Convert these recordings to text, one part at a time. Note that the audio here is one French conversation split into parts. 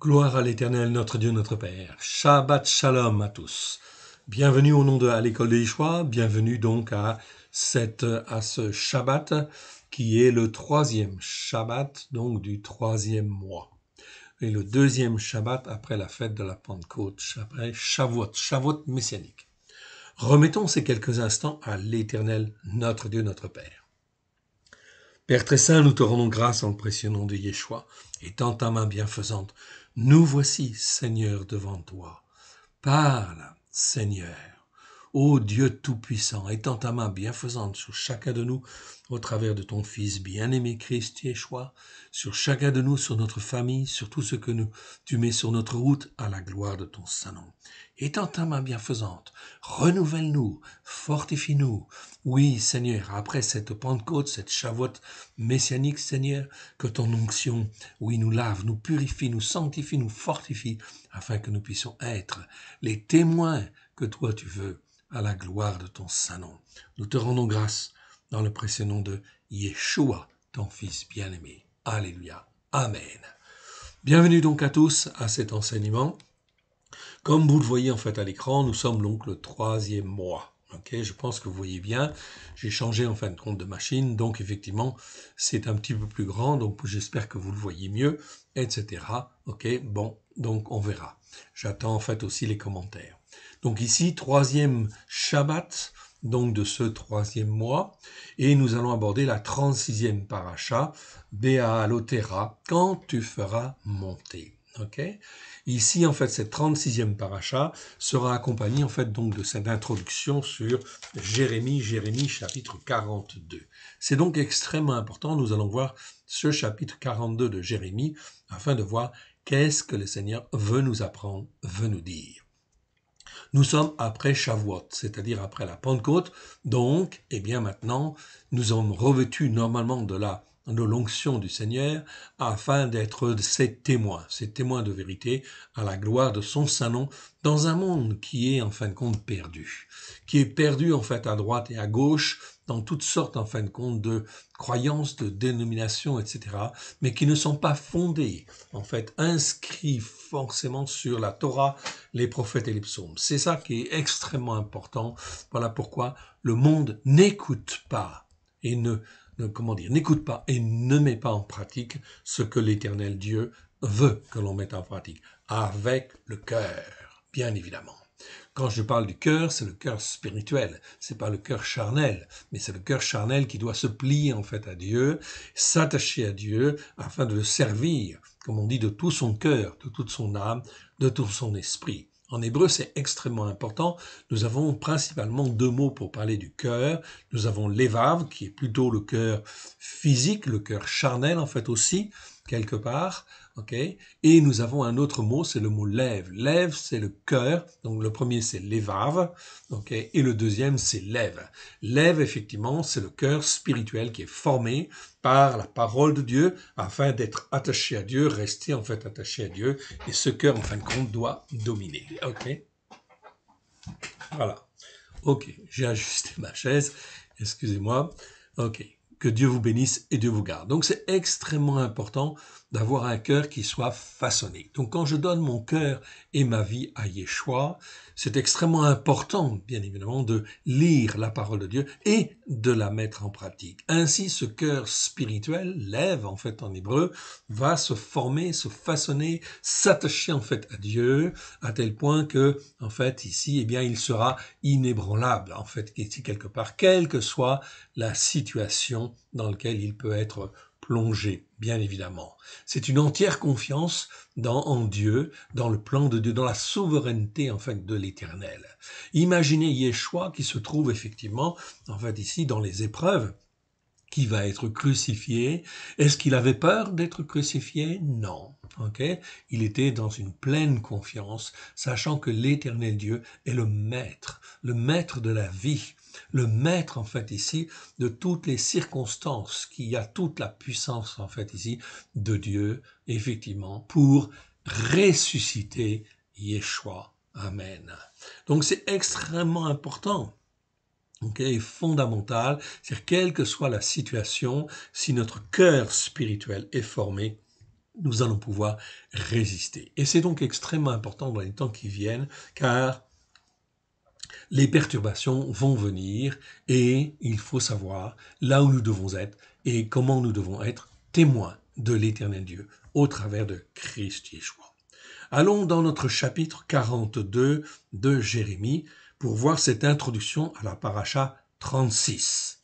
Gloire à l'Éternel, notre Dieu, notre Père. Shabbat Shalom à tous. Bienvenue au nom de à l'école de Yeshua. Bienvenue donc à ce Shabbat qui est le troisième Shabbat donc du troisième mois. Et le deuxième Shabbat après la fête de la Pentecôte, après Shavuot messianique. Remettons ces quelques instants à l'Éternel, notre Dieu, notre Père. Père très saint, nous te rendons grâce en le précieux nom de Yeshua, et tends ta main bienfaisante. Nous voici, Seigneur, devant toi. Parle, Seigneur. Ô Dieu Tout-Puissant, étends ta main bienfaisante sur chacun de nous au travers de ton Fils bien-aimé Christ Yeshua, sur chacun de nous, sur notre famille, sur tout ce que tu mets sur notre route à la gloire de ton Saint-Nom. Étends ta main bienfaisante, renouvelle-nous, fortifie-nous. Oui, Seigneur, après cette Pentecôte, cette Shavuot messianique, Seigneur, que ton onction, oui, nous lave, nous purifie, nous sanctifie, nous fortifie, afin que nous puissions être les témoins que toi tu veux, à la gloire de ton Saint-Nom. Nous te rendons grâce dans le précieux nom de Yeshua, ton Fils bien-aimé. Alléluia. Amen. Bienvenue donc à tous à cet enseignement. Comme vous le voyez en fait à l'écran, nous sommes donc le troisième mois. Okay, je pense que vous voyez bien, j'ai changé en fin de compte de machine, donc effectivement c'est un petit peu plus grand, donc j'espère que vous le voyez mieux, etc. Ok, bon, donc on verra. J'attends en fait aussi les commentaires. Donc ici, troisième Shabbat, donc de ce troisième mois, et nous allons aborder la 36e paracha, Béalotera, quand tu feras monter. Ok. Ici, en fait, cette 36e paracha sera accompagnée, en fait, donc de cette introduction sur Jérémie chapitre 42. C'est donc extrêmement important. Nous allons voir ce chapitre 42 de Jérémie afin de voir qu'est-ce que le Seigneur veut nous apprendre, veut nous dire. Nous sommes après Shavuot, c'est-à-dire après la Pentecôte. Donc, eh bien maintenant, nous sommes revêtus normalement de l'onction du Seigneur afin d'être ses témoins de vérité à la gloire de son Saint-Nom dans un monde qui est en fin de compte perdu, qui est perdu en fait à droite et à gauche dans toutes sortes en fin de compte de croyances, de dénominations, etc., mais qui ne sont pas fondées, en fait, inscrits forcément sur la Torah, les prophètes et les psaumes. C'est ça qui est extrêmement important. Voilà pourquoi le monde n'écoute pas et n'écoute pas et ne met pas en pratique ce que l'Éternel Dieu veut que l'on mette en pratique, avec le cœur, bien évidemment. Quand je parle du cœur, c'est le cœur spirituel, c'est pas le cœur charnel, mais c'est le cœur charnel qui doit se plier en fait à Dieu, s'attacher à Dieu afin de le servir, comme on dit, de tout son cœur, de toute son âme, de tout son esprit. En hébreu, c'est extrêmement important. Nous avons principalement deux mots pour parler du cœur. Nous avons l'évav, qui est plutôt le cœur physique, le cœur charnel en fait aussi, quelque part. Okay. Et nous avons un autre mot, c'est le mot lève. Lève, c'est le cœur. Donc le premier, c'est l'évav. Okay. Et le deuxième, c'est lève. Lève, effectivement, c'est le cœur spirituel qui est formé par la parole de Dieu afin d'être attaché à Dieu, rester en fait attaché à Dieu. Et ce cœur, en fin de compte, doit dominer. Ok. Voilà. Ok. J'ai ajusté ma chaise. Excusez-moi. Ok. Que Dieu vous bénisse et Dieu vous garde. Donc c'est extrêmement important d'avoir un cœur qui soit façonné. Donc quand je donne mon cœur et ma vie à Yeshua, c'est extrêmement important, bien évidemment, de lire la parole de Dieu et de la mettre en pratique. Ainsi, ce cœur spirituel, lève en fait en hébreu, va se former, se façonner, s'attacher en fait à Dieu, à tel point que, en fait, ici, eh bien, il sera inébranlable, en fait, ici quelque part, quelle que soit la situation dans laquelle il peut être plongé, bien évidemment. C'est une entière confiance en Dieu, dans le plan de Dieu, dans la souveraineté en fait de l'Éternel. Imaginez Yeshua qui se trouve effectivement en fait ici dans les épreuves, qui va être crucifié. Est-ce qu'il avait peur d'être crucifié? Non. Okay? Il était dans une pleine confiance, sachant que l'Éternel Dieu est le maître de la vie, le maître en fait ici de toutes les circonstances, qui a toute la puissance en fait ici de Dieu, effectivement, pour ressusciter Yeshua. Amen. Donc c'est extrêmement important. Okay, fondamental, c'est-à-dire quelle que soit la situation, si notre cœur spirituel est formé, nous allons pouvoir résister. Et c'est donc extrêmement important dans les temps qui viennent, car les perturbations vont venir et il faut savoir là où nous devons être et comment nous devons être témoins de l'Éternel Dieu au travers de Christ Yeshua. Allons dans notre chapitre 42 de Jérémie pour voir cette introduction à la paracha 36.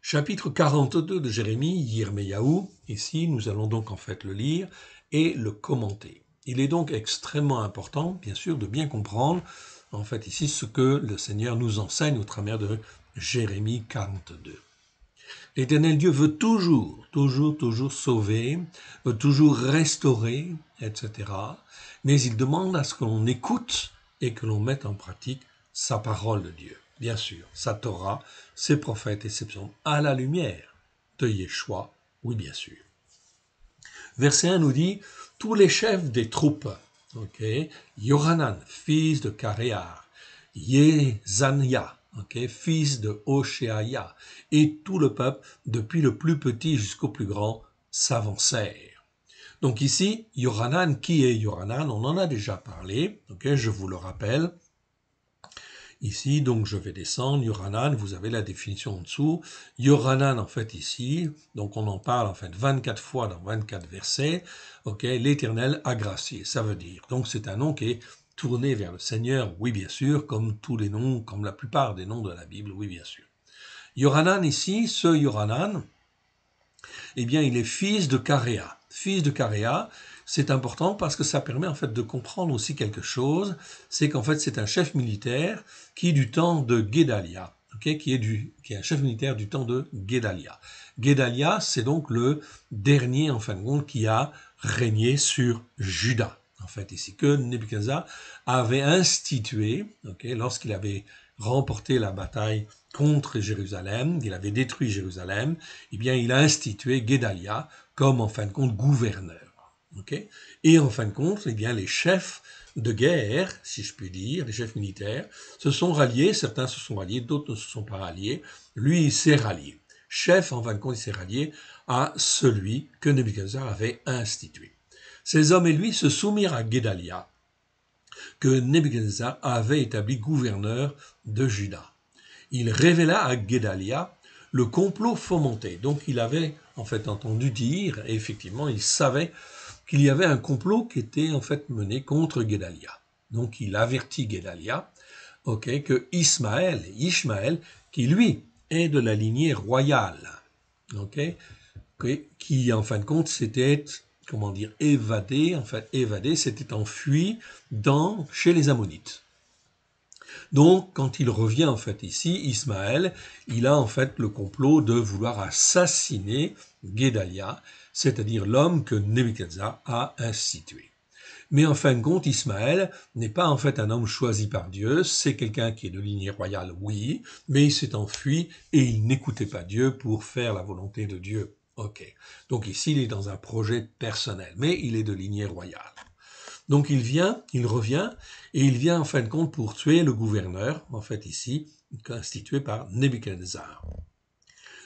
Chapitre 42 de Jérémie, Yirmeyahu, ici nous allons donc en fait le lire et le commenter. Il est donc extrêmement important, bien sûr, de bien comprendre en fait ici ce que le Seigneur nous enseigne au travers de Jérémie 42. L'Éternel Dieu veut toujours sauver, veut toujours restaurer, etc. Mais il demande à ce que l'on écoute et que l'on mette en pratique sa parole de Dieu. Bien sûr, sa Torah, ses prophètes et ses psaumes, à la lumière de Yeshua, oui bien sûr. Verset 1 nous dit, tous les chefs des troupes, Yohanan, fils de Karéar, Yezania, fils de Oshéaïa, et tout le peuple, depuis le plus petit jusqu'au plus grand, s'avancèrent. Donc ici, Yohanan, qui est Yohanan? On en a déjà parlé, je vous le rappelle. Ici, donc, je vais descendre, Yohanan, vous avez la définition en dessous. Yohanan, en fait, ici, donc on en parle, en fait, 24 fois dans 24 versets, l'Éternel a gracié, ça veut dire. Donc, c'est un nom qui est tourné vers le Seigneur, oui, bien sûr, comme tous les noms, comme la plupart des noms de la Bible, oui, bien sûr. Yohanan, ici, ce Yohanan, eh bien, il est fils de Karéa. Fils de Karéa, c'est important parce que ça permet en fait de comprendre aussi quelque chose, c'est qu'en fait c'est un chef militaire qui est du temps de Guédalia, qui est un chef militaire du temps de Guédalia. Guédalia, c'est donc le dernier en fin de compte qui a régné sur Juda, en fait ici, que Nebuchadnezzar avait institué, lorsqu'il avait remporté la bataille contre Jérusalem, il avait détruit Jérusalem, eh bien il a institué Guédalia comme en fin de compte gouverneur. Et en fin de compte, eh bien, les chefs de guerre, si je puis dire, les chefs militaires, se sont ralliés, certains se sont ralliés, d'autres ne se sont pas ralliés. Lui, il s'est rallié. Chef, en fin de compte, il s'est rallié à celui que Nebuchadnezzar avait institué. Ces hommes et lui se soumirent à Guédalia, que Nebuchadnezzar avait établi gouverneur de Juda. Il révéla à Guédalia le complot fomenté. Donc il avait en fait entendu dire, et effectivement il savait qu'il y avait un complot qui était en fait mené contre Guédalia. Donc il avertit Guédalia, que Ishmaël, qui lui est de la lignée royale, qui en fin de compte s'était, évadé, s'était enfui chez les Ammonites. Donc, quand il revient en fait ici, Ismaël, il a en fait le complot de vouloir assassiner Guédalia, c'est-à-dire l'homme que Nebuchadnezzar a institué. Mais en fin de compte, Ismaël n'est pas en fait un homme choisi par Dieu, c'est quelqu'un qui est de lignée royale, oui, mais il s'est enfui et il n'écoutait pas Dieu pour faire la volonté de Dieu. Donc ici, il est dans un projet personnel, mais il est de lignée royale. Donc il revient, et il vient en fin de compte pour tuer le gouverneur, en fait ici, institué par Nebuchadnezzar.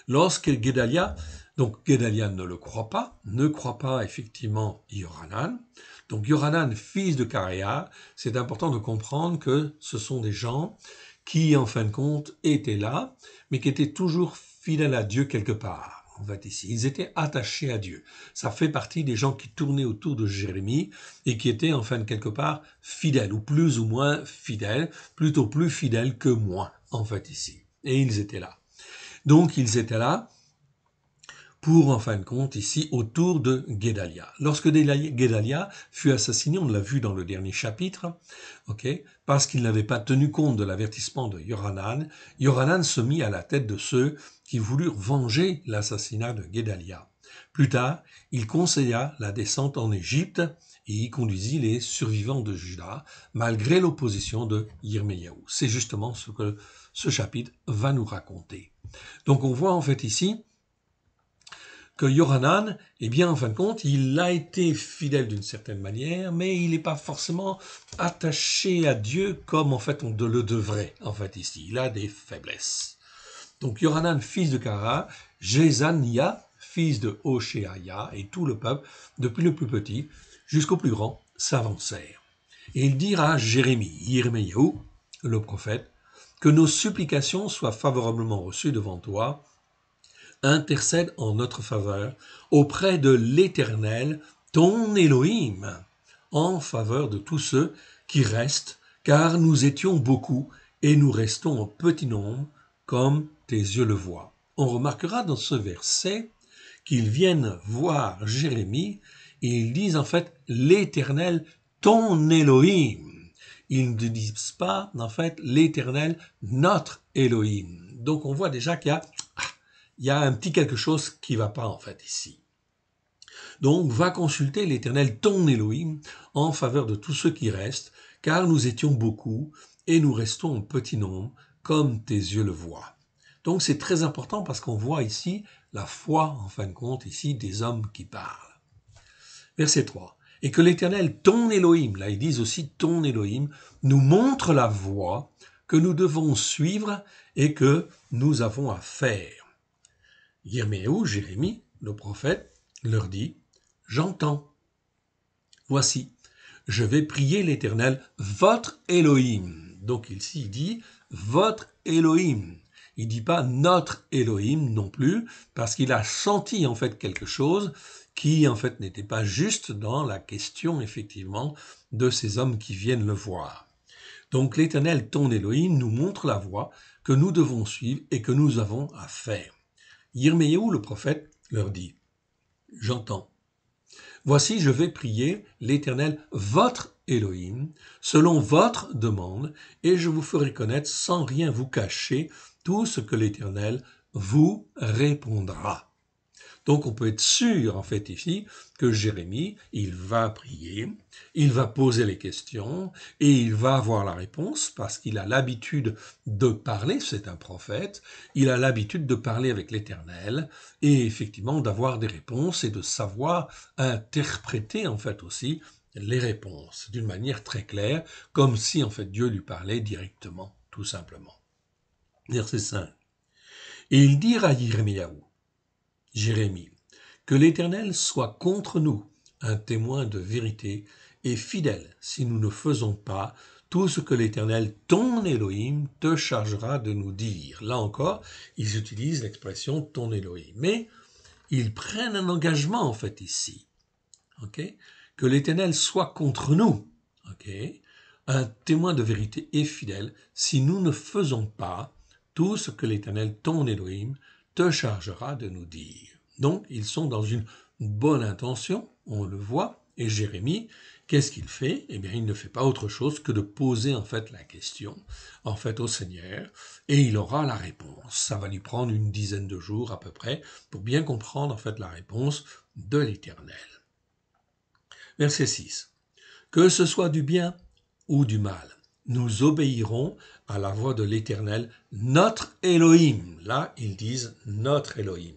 Lorsque Guédalia ne croit pas effectivement Yohanan. Donc Yohanan, fils de Karéa, c'est important de comprendre que ce sont des gens qui, en fin de compte, étaient là, mais qui étaient toujours fidèles à Dieu quelque part. En fait, ici, ils étaient attachés à Dieu. Ça fait partie des gens qui tournaient autour de Jérémie et qui étaient, enfin, quelque part, fidèles, ou plus ou moins fidèles, plutôt plus fidèles que moins, en fait, ici. Et ils étaient là. Donc, ils étaient là pour, en fin de compte, ici, autour de Guédalia. Lorsque Guédalia fut assassiné, on l'a vu dans le dernier chapitre, parce qu'il n'avait pas tenu compte de l'avertissement de Yohanan, Yohanan se mit à la tête de ceux qui voulurent venger l'assassinat de Guédalia. Plus tard, il conseilla la descente en Égypte et y conduisit les survivants de Juda, malgré l'opposition de Yirmeyahu. C'est justement ce que ce chapitre va nous raconter. Donc on voit en fait ici que Yohanan, en fin de compte, il a été fidèle d'une certaine manière, mais il n'est pas forcément attaché à Dieu comme en fait on le devrait, en fait ici. Il a des faiblesses. Donc Yohanan, fils de Kara, Jézania, fils de Hoshéaïa, et tout le peuple, depuis le plus petit jusqu'au plus grand, s'avancèrent. Et ils dirent à Jérémie, Yirmeyahu, le prophète, que nos supplications soient favorablement reçues devant toi, intercède en notre faveur auprès de l'Éternel, ton Élohim, en faveur de tous ceux qui restent, car nous étions beaucoup et nous restons en petit nombre, comme tes yeux le voient. On remarquera dans ce verset qu'ils viennent voir Jérémie et ils disent en fait l'Éternel, ton Élohim. Ils ne disent pas en fait l'Éternel, notre Élohim. Donc on voit déjà qu'il y a un petit quelque chose qui ne va pas en fait ici. Donc va consulter l'Éternel, ton Élohim, en faveur de tous ceux qui restent, car nous étions beaucoup et nous restons en petit nombre, comme tes yeux le voient. Donc c'est très important parce qu'on voit ici la foi, en fin de compte, ici, des hommes qui parlent. Verset 3. Et que l'Éternel, ton Élohim, là ils disent aussi ton Élohim, nous montre la voie que nous devons suivre et que nous avons à faire. Yirmeyahu, Jérémie, le prophète, leur dit, j'entends. Voici, je vais prier l'Éternel, votre Élohim. Donc ici il dit, votre Élohim. Il dit pas notre Élohim non plus, parce qu'il a senti en fait quelque chose qui en fait n'était pas juste dans la question effectivement de ces hommes qui viennent le voir. Donc l'Éternel, ton Élohim, nous montre la voie que nous devons suivre et que nous avons à faire. Yirmeyahu, le prophète, leur dit, j'entends. Voici, je vais prier l'Éternel, votre Élohim, selon votre demande, et je vous ferai connaître sans rien vous cacher tout ce que l'Éternel vous répondra. Donc on peut être sûr en fait ici que Jérémie, il va prier, il va poser les questions et il va avoir la réponse parce qu'il a l'habitude de parler, c'est un prophète, il a l'habitude de parler avec l'Éternel et effectivement d'avoir des réponses et de savoir interpréter en fait aussi les réponses d'une manière très claire, comme si en fait Dieu lui parlait directement, tout simplement. Verset 5. Et il dira à Jérémie, que l'Éternel soit contre nous, un témoin de vérité et fidèle, si nous ne faisons pas tout ce que l'Éternel, ton Élohim, te chargera de nous dire. Là encore, ils utilisent l'expression ton Élohim. Mais ils prennent un engagement en fait ici. Okay? Que l'Éternel soit contre nous. Okay? Un témoin de vérité et fidèle, si nous ne faisons pas tout ce que l'Éternel, ton Élohim, te chargera de nous dire. Donc, ils sont dans une bonne intention, on le voit, et Jérémie, qu'est-ce qu'il fait? Eh bien, il ne fait pas autre chose que de poser en fait la question, en fait, au Seigneur, et il aura la réponse. Ça va lui prendre une dizaine de jours à peu près pour bien comprendre en fait la réponse de l'Éternel. Verset 6. Que ce soit du bien ou du mal, nous obéirons à la voix de l'Éternel, notre Élohim. Là, ils disent notre Élohim.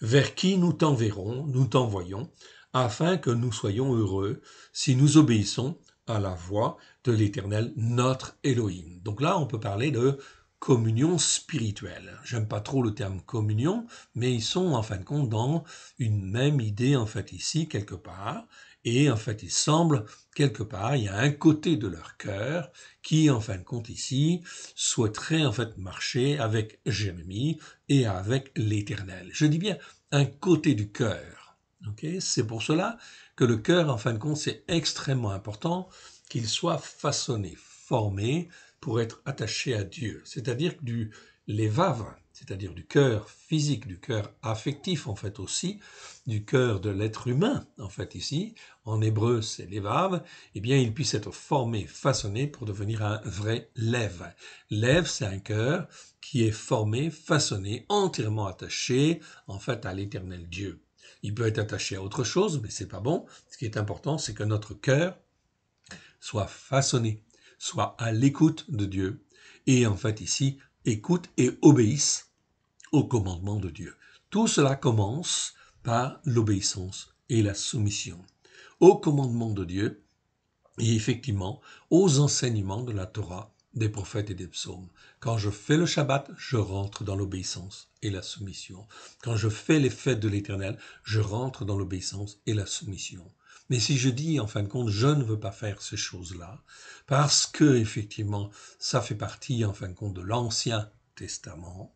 Vers qui nous t'envoyons, afin que nous soyons heureux si nous obéissons à la voix de l'Éternel, notre Élohim. Donc là, on peut parler de communion spirituelle. J'aime pas trop le terme communion, mais ils sont en fin de compte dans une même idée en fait ici quelque part. Et en fait, il semble quelque part, il y a un côté de leur cœur qui, en fin de compte ici, souhaiterait en fait marcher avec Jérémie et avec l'Éternel. Je dis bien un côté du cœur. Okay? C'est pour cela que le cœur, en fin de compte, c'est extrêmement important qu'il soit façonné, formé pour être attaché à Dieu. C'est-à-dire du lévav, c'est-à-dire du cœur physique, du cœur affectif en fait aussi, du cœur de l'être humain en fait ici, en hébreu c'est lévav, eh bien il puisse être formé, façonné pour devenir un vrai lève. Lève c'est un cœur qui est formé, façonné, entièrement attaché en fait à l'éternel Dieu. Il peut être attaché à autre chose, mais c'est pas bon. Ce qui est important, c'est que notre cœur soit façonné, soit à l'écoute de Dieu, et en fait ici, écoute et obéisse au commandement de Dieu. Tout cela commence par l'obéissance et la soumission au commandement de Dieu et effectivement aux enseignements de la Torah des prophètes et des psaumes. Quand je fais le Shabbat, je rentre dans l'obéissance et la soumission. Quand je fais les fêtes de l'Éternel, je rentre dans l'obéissance et la soumission. Mais si je dis, en fin de compte, je ne veux pas faire ces choses-là, parce que, effectivement, ça fait partie, en fin de compte, de l'Ancien Testament,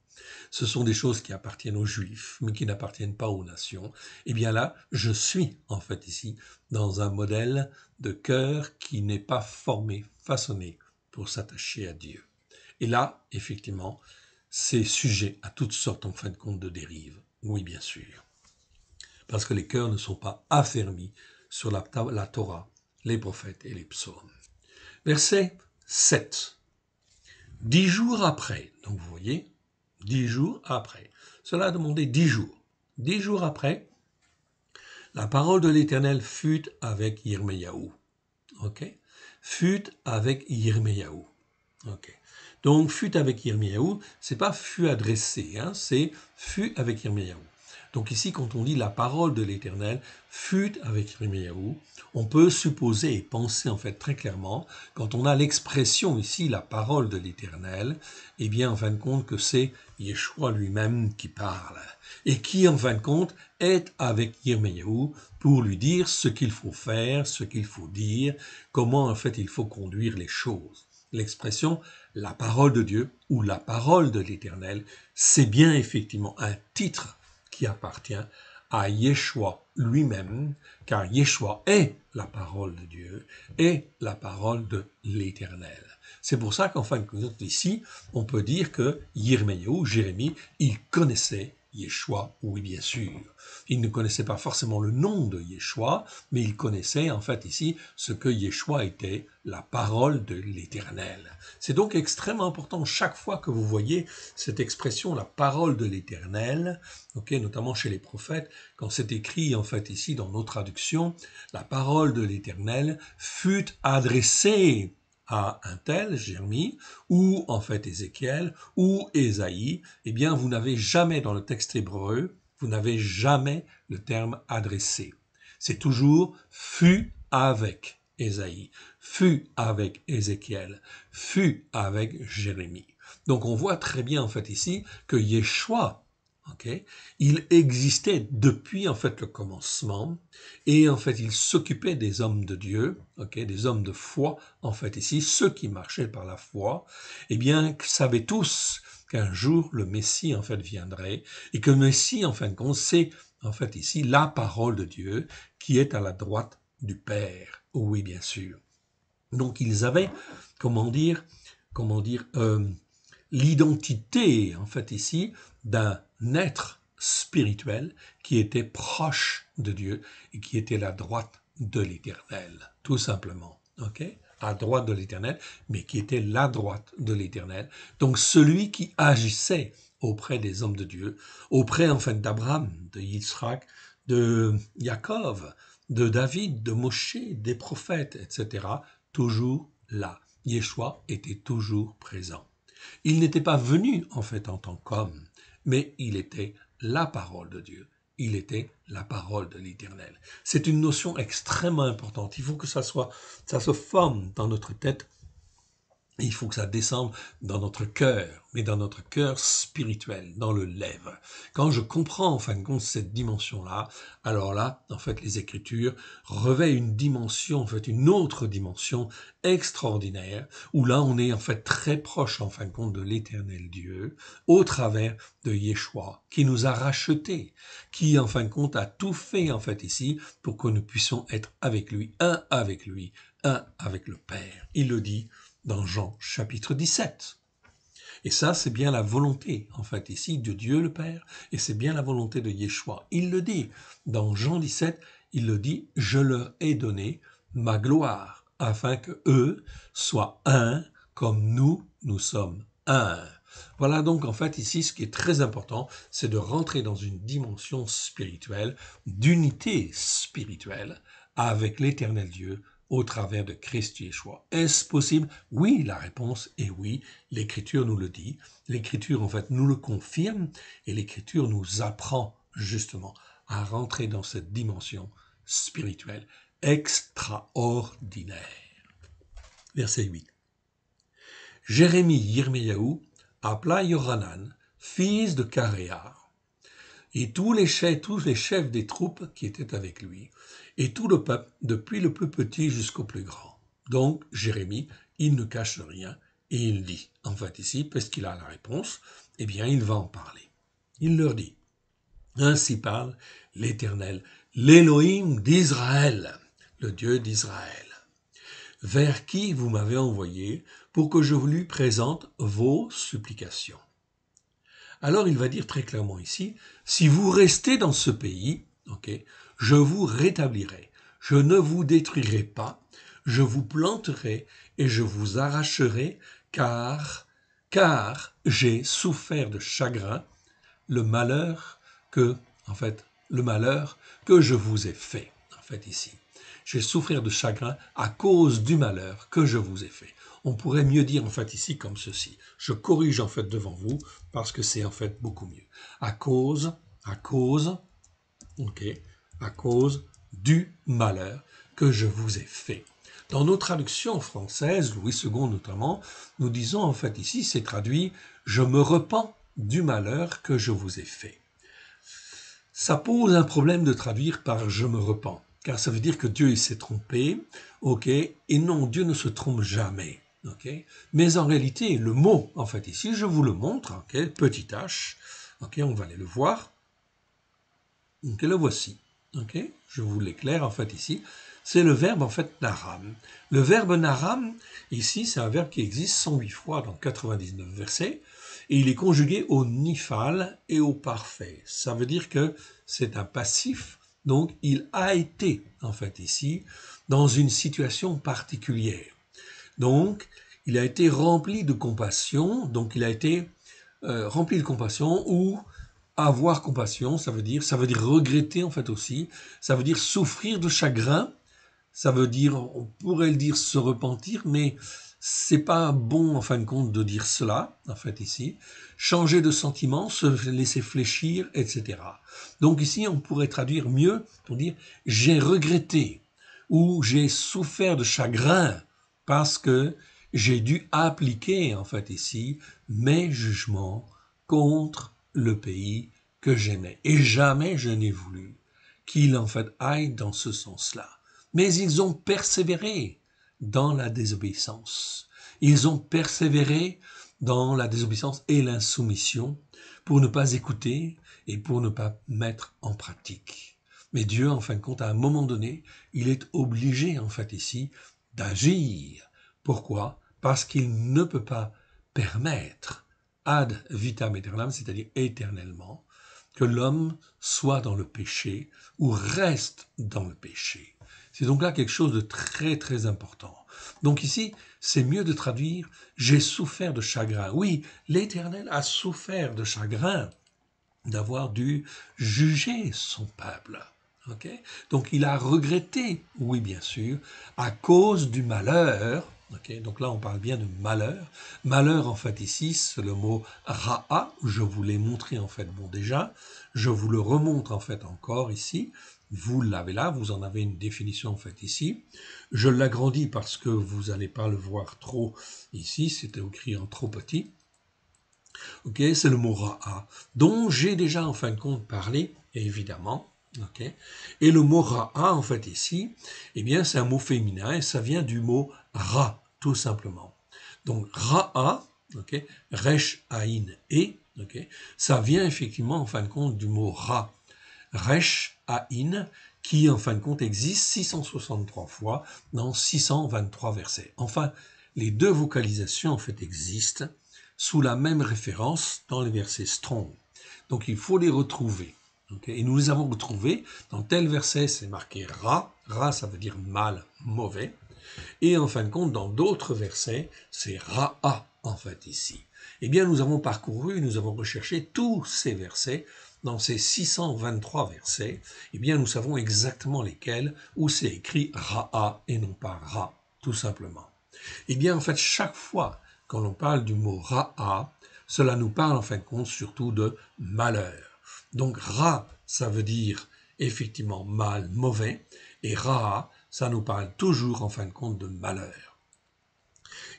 ce sont des choses qui appartiennent aux Juifs, mais qui n'appartiennent pas aux nations, eh bien là, je suis, en fait, ici, dans un modèle de cœur qui n'est pas formé, façonné pour s'attacher à Dieu. Et là, effectivement, c'est sujet à toutes sortes, en fin de compte, de dérives. Oui, bien sûr. Parce que les cœurs ne sont pas affermis sur la Torah, les prophètes et les psaumes. Verset 7. 10 jours après, donc vous voyez, 10 jours après. Cela a demandé 10 jours. 10 jours après, la parole de l'Éternel fut avec Yirmeyahu. Ok? Fut avec Yirmeyahu. Ok. Donc, fut avec Yirmeyahu, c'est pas fut adressé, hein, c'est fut avec Yirmeyahu. Donc ici, quand on dit la parole de l'Éternel fut avec Yirmeyahu, on peut supposer et penser en fait très clairement, quand on a l'expression ici, la parole de l'Éternel, eh bien en fin de compte que c'est Yeshua lui-même qui parle et qui en fin de compte est avec Yirmeyahu pour lui dire ce qu'il faut faire, ce qu'il faut dire, comment en fait il faut conduire les choses. L'expression la parole de Dieu ou la parole de l'Éternel, c'est bien effectivement un titre qui appartient à Yeshua lui-même, car Yeshua est la parole de Dieu et la parole de l'Éternel. C'est pour ça qu'en fin de compte, ici, on peut dire que Yirmeyahu, Jérémie, il connaissait Yeshua, oui bien sûr. Il ne connaissait pas forcément le nom de Yeshua, mais il connaissait en fait ici ce que Yeshua était, la parole de l'Éternel. C'est donc extrêmement important chaque fois que vous voyez cette expression, la parole de l'Éternel, okay, notamment chez les prophètes, quand c'est écrit en fait ici dans nos traductions, la parole de l'Éternel fut adressée à un tel, Jérémie, ou en fait Ézéchiel, ou Ésaïe, eh bien vous n'avez jamais dans le texte hébreu, vous n'avez jamais le terme adressé. C'est toujours fut avec Ésaïe, fut avec Ézéchiel, fut avec Jérémie. Donc on voit très bien en fait ici que Yeshua, okay, il existait depuis en fait le commencement et en fait il s'occupait des hommes de Dieu, okay, des hommes de foi en fait ici, ceux qui marchaient par la foi, eh bien savaient tous qu'un jour le Messie en fait viendrait et que le Messie en fin de compte c'est en fait ici la parole de Dieu qui est à la droite du Père. Oui bien sûr. Donc ils avaient comment dire l'identité en fait ici d'un être spirituel qui était proche de Dieu et qui était la droite de l'Éternel, tout simplement. Ok, à droite de l'Éternel, mais qui était la droite de l'Éternel. Donc celui qui agissait auprès des hommes de Dieu, auprès en fait d'Abraham, de Yitzhak, de Jacob, de David, de Moshe, des prophètes, etc. Toujours là. Yeshua était toujours présent. Il n'était pas venu en fait en tant qu'homme, mais il était la parole de Dieu. Il était la parole de l'Éternel. C'est une notion extrêmement importante. Il faut que ça se forme dans notre tête. Il faut que ça descende dans notre cœur, mais dans notre cœur spirituel, dans le lèvre. Quand je comprends en fin de compte cette dimension-là, alors là, en fait, les Écritures revêtent une dimension, en fait, une autre dimension extraordinaire, où là, on est en fait très proche, en fin de compte, de l'Éternel Dieu, au travers de Yeshua, qui nous a rachetés, qui, en fin de compte, a tout fait, en fait, ici, pour que nous puissions être avec lui, un avec le Père. Il le dit dans Jean chapitre 17. Et ça, c'est bien la volonté, en fait, ici, de Dieu le Père, et c'est bien la volonté de Yeshua. Il le dit dans Jean 17, il le dit, je leur ai donné ma gloire, afin que eux soient un, comme nous sommes un. Voilà donc, en fait, ici, ce qui est très important, c'est de rentrer dans une dimension spirituelle, d'unité spirituelle, avec l'éternel Dieu, au travers de Christ Yeshua. Est-ce possible? Oui, la réponse est oui. L'Écriture nous le dit. L'Écriture, en fait, nous le confirme et l'Écriture nous apprend justement à rentrer dans cette dimension spirituelle extraordinaire. Verset 8. Jérémie, Yirmiyahu, appela Yohanan, fils de Karéa, et tous les chefs des troupes qui étaient avec lui, et tout le peuple, depuis le plus petit jusqu'au plus grand. Donc, Jérémie, il ne cache rien, et il dit, en fait ici, parce qu'il a la réponse, eh bien, il va en parler. Il leur dit, ainsi parle l'Éternel, l'Élohim d'Israël, le Dieu d'Israël, vers qui vous m'avez envoyé pour que je vous lui présente vos supplications. Alors il va dire très clairement ici, si vous restez dans ce pays, je vous rétablirai, je ne vous détruirai pas, je vous planterai et je vous arracherai, car j'ai souffert de chagrin, le malheur que je vous ai fait, en fait ici. J'ai souffert de chagrin à cause du malheur que je vous ai fait. On pourrait mieux dire en fait ici comme ceci. Je corrige en fait devant vous parce que c'est en fait beaucoup mieux. À cause du malheur que je vous ai fait. Dans nos traductions françaises, Louis II notamment, nous disons en fait ici, c'est traduit « Je me repens du malheur que je vous ai fait ». Ça pose un problème de traduire par « je me repens », car ça veut dire que Dieu il s'est trompé, et non, Dieu ne se trompe jamais. Mais en réalité, le mot, en fait, ici, je vous le montre, petit h, on va aller le voir, le voici, je vous l'éclaire, en fait, ici, c'est le verbe, en fait, naram. Le verbe naram, ici, c'est un verbe qui existe 108 fois dans 99 versets, et il est conjugué au nifal et au parfait. Ça veut dire que c'est un passif, donc il a été, en fait, ici, dans une situation particulière. Donc, il a été rempli de compassion, donc il a été rempli de compassion ou avoir compassion, ça veut dire regretter en fait aussi, ça veut dire souffrir de chagrin, ça veut dire, on pourrait le dire se repentir, mais c'est pas bon en fin de compte de dire cela, en fait ici, changer de sentiment, se laisser fléchir, etc. Donc ici, on pourrait traduire mieux pour dire j'ai regretté ou j'ai souffert de chagrin parce que j'ai dû appliquer en fait ici mes jugements contre le pays que j'aimais. Et jamais je n'ai voulu qu'il en fait aille dans ce sens-là. Mais ils ont persévéré dans la désobéissance. Ils ont persévéré dans la désobéissance et l'insoumission pour ne pas écouter et pour ne pas mettre en pratique. Mais Dieu, en fin de compte, à un moment donné, il est obligé, en fait, ici, d'agir. Pourquoi? Parce qu'il ne peut pas permettre ad vitam aeternam, c'est-à-dire éternellement, que l'homme soit dans le péché ou reste dans le péché. C'est donc là quelque chose de très très important. Donc ici, c'est mieux de traduire « j'ai souffert de chagrin ». Oui, l'Éternel a souffert de chagrin d'avoir dû juger son peuple. Donc il a regretté, oui bien sûr, à cause du malheur. Donc là on parle bien de malheur. Malheur en fait ici c'est le mot ra'a, je vous l'ai montré en fait déjà, je vous le remontre en fait encore ici, vous l'avez là, vous en avez une définition en fait ici. Je l'agrandis parce que vous n'allez pas le voir trop ici, c'était écrit en trop petit. C'est le mot ra'a, dont j'ai déjà en fin de compte parlé, évidemment. Et le mot ra'a, en fait, ici, eh bien, c'est un mot féminin et ça vient du mot ra, tout simplement. Donc, ra'a, resh, aïn, et, ça vient effectivement, en fin de compte, du mot ra, resh, aïn, qui, en fin de compte, existe 663 fois dans 623 versets. Enfin, les deux vocalisations, en fait, existent sous la même référence dans les versets strong. Donc, il faut les retrouver. Et nous les avons retrouvés dans tel verset, c'est marqué ra. Ra, ça veut dire mal, mauvais. Et en fin de compte, dans d'autres versets, c'est ra'a, en fait, ici. Eh bien, nous avons parcouru, nous avons recherché tous ces versets. Dans ces 623 versets, eh bien, nous savons exactement lesquels, où c'est écrit ra'a et non pas ra, tout simplement. Eh bien, en fait, chaque fois quand on parle du mot ra'a, cela nous parle en fin de compte surtout de malheur. Donc ra, ça veut dire effectivement mal, mauvais, et ra'a, ça nous parle toujours en fin de compte de malheur.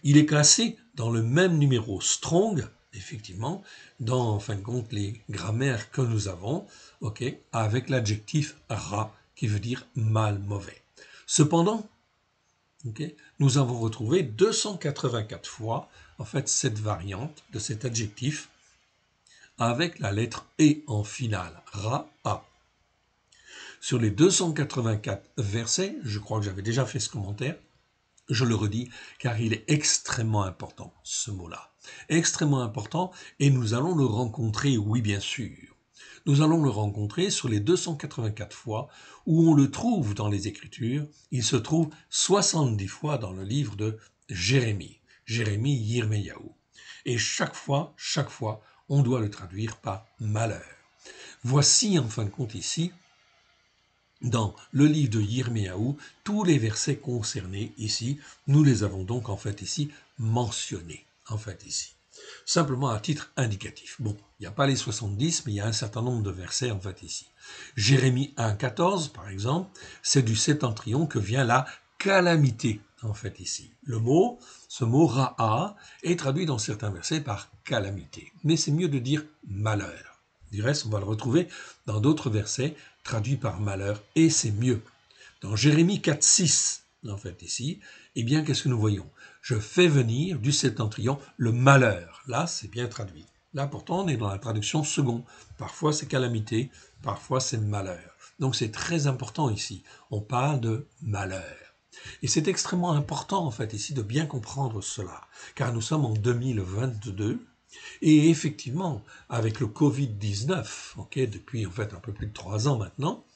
Il est classé dans le même numéro Strong, effectivement, dans, en fin de compte, les grammaires que nous avons, ok, avec l'adjectif ra, qui veut dire mal, mauvais. Cependant, okay, nous avons retrouvé 284 fois, en fait, cette variante de cet adjectif avec la lettre E en finale, ra, a. Sur les 284 versets, je crois que j'avais déjà fait ce commentaire, je le redis, car il est extrêmement important, ce mot-là. Extrêmement important, et nous allons le rencontrer, oui bien sûr. Nous allons le rencontrer sur les 284 fois où on le trouve dans les Écritures. Il se trouve 70 fois dans le livre de Jérémie, Yirmeyahu. Et chaque fois, on doit le traduire par malheur. Voici en fin de compte ici, dans le livre de Yirmeyahu, tous les versets concernés ici, nous les avons donc en fait ici mentionnés, en fait ici. Simplement à titre indicatif. Bon, il n'y a pas les 70, mais il y a un certain nombre de versets en fait ici. Jérémie 1,14 par exemple, c'est du septentrion que vient la calamité en fait ici. Ce mot ra'a est traduit dans certains versets par calamité, mais c'est mieux de dire malheur. Du reste, on va le retrouver dans d'autres versets traduits par malheur, et c'est mieux. Dans Jérémie 4,6, en fait ici, eh bien, qu'est-ce que nous voyons? Je fais venir du septentrion le malheur. Là, c'est bien traduit. Là, pourtant, on est dans la traduction second. Parfois, c'est calamité, parfois, c'est malheur. Donc, c'est très important ici. On parle de malheur. Et c'est extrêmement important, en fait, ici, de bien comprendre cela. Car nous sommes en 2022, et effectivement, avec le Covid-19, depuis en fait un peu plus de 3 ans maintenant,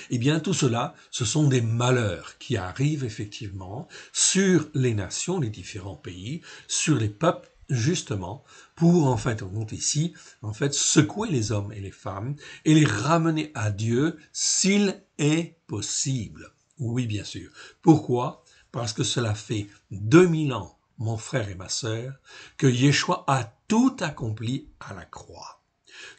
eh bien tout cela, ce sont des malheurs qui arrivent effectivement sur les nations, les différents pays, sur les peuples, justement, pour en fait, on monte ici, en fait, secouer les hommes et les femmes et les ramener à Dieu s'il est possible. Oui, bien sûr. Pourquoi? Parce que cela fait 2000 ans, mon frère et ma sœur, que Yeshua a tout accompli à la croix.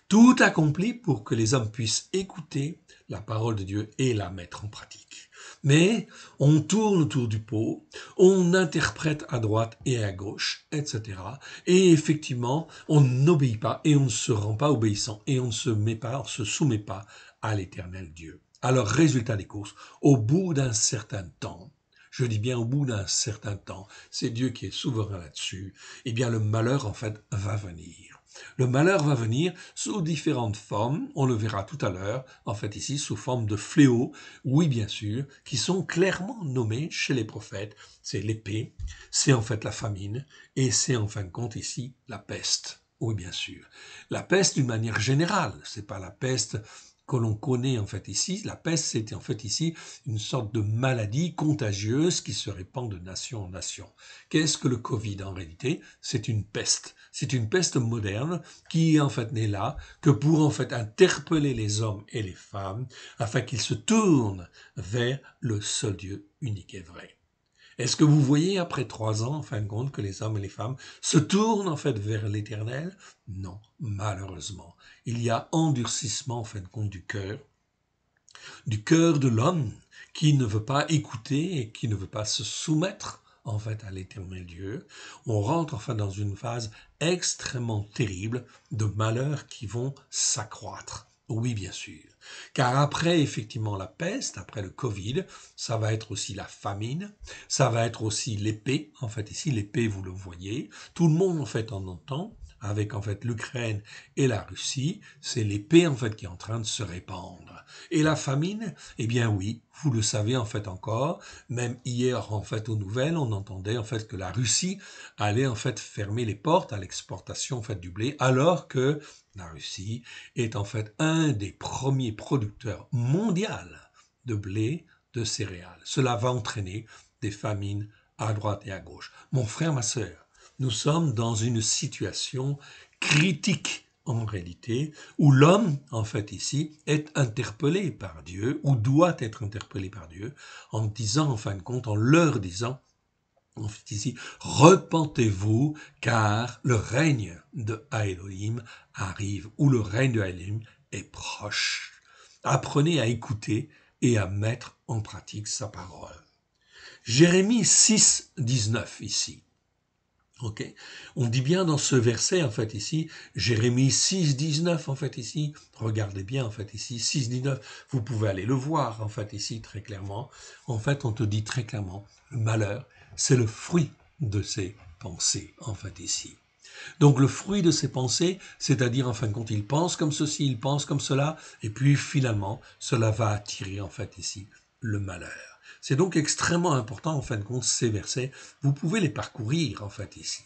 Tout accompli pour que les hommes puissent écouter la parole de Dieu et la mettre en pratique. Mais on tourne autour du pot, on interprète à droite et à gauche, etc. Et effectivement, on n'obéit pas et on ne se rend pas obéissant et on ne se soumet pas à l'Éternel Dieu. Alors, résultat des courses, au bout d'un certain temps, je dis bien au bout d'un certain temps, c'est Dieu qui est souverain là-dessus, eh bien le malheur en fait va venir. Le malheur va venir sous différentes formes, on le verra tout à l'heure, en fait ici sous forme de fléaux, oui bien sûr, qui sont clairement nommés chez les prophètes. C'est l'épée, c'est en fait la famine, et c'est en fin de compte ici la peste. Oui bien sûr. La peste d'une manière générale, c'est pas la peste que l'on connaît en fait ici. La peste, c'était en fait ici une sorte de maladie contagieuse qui se répand de nation en nation. Qu'est-ce que le Covid en réalité? C'est une peste. C'est une peste moderne qui en fait n'est là que pour en fait interpeller les hommes et les femmes afin qu'ils se tournent vers le seul Dieu unique et vrai. Est-ce que vous voyez après 3 ans, en fin de compte, que les hommes et les femmes se tournent en fait vers l'Éternel? Non, malheureusement. Il y a endurcissement en fin de compte du cœur de l'homme qui ne veut pas écouter et qui ne veut pas se soumettre en fait à l'Éternel Dieu. On rentre enfin dans une phase extrêmement terrible de malheurs qui vont s'accroître. Oui, bien sûr. Car après, effectivement, la peste, après le Covid, ça va être aussi la famine, ça va être aussi l'épée. En fait, ici, l'épée, vous le voyez. Tout le monde, en fait, en entend. Avec, en fait, l'Ukraine et la Russie, c'est l'épée, en fait, qui est en train de se répandre. Et la famine, eh bien oui, vous le savez en fait encore, même hier en fait aux nouvelles, on entendait en fait que la Russie allait en fait fermer les portes à l'exportation en fait du blé, alors que la Russie est en fait un des premiers producteurs mondiaux de blé, de céréales. Cela va entraîner des famines à droite et à gauche. Mon frère, ma sœur, nous sommes dans une situation critique en réalité, où l'homme, en fait ici, est interpellé par Dieu, ou doit être interpellé par Dieu, en disant, en fin de compte, en leur disant, en fait ici, repentez-vous, car le règne de Elohim arrive, ou le règne de Elohim est proche. Apprenez à écouter et à mettre en pratique sa parole. Jérémie 6, 19 ici. Ok, on dit bien dans ce verset en fait ici, Jérémie 6, 19 en fait ici, regardez bien en fait ici, 6, 19, vous pouvez aller le voir en fait ici très clairement. En fait, on te dit très clairement, le malheur, c'est le fruit de ses pensées en fait ici. Donc le fruit de ses pensées, c'est-à-dire en fin de compte, il pense comme ceci, il pense comme cela, et puis finalement, cela va attirer en fait ici le malheur. C'est donc extrêmement important en fin de compte ces versets. Vous pouvez les parcourir en fait ici.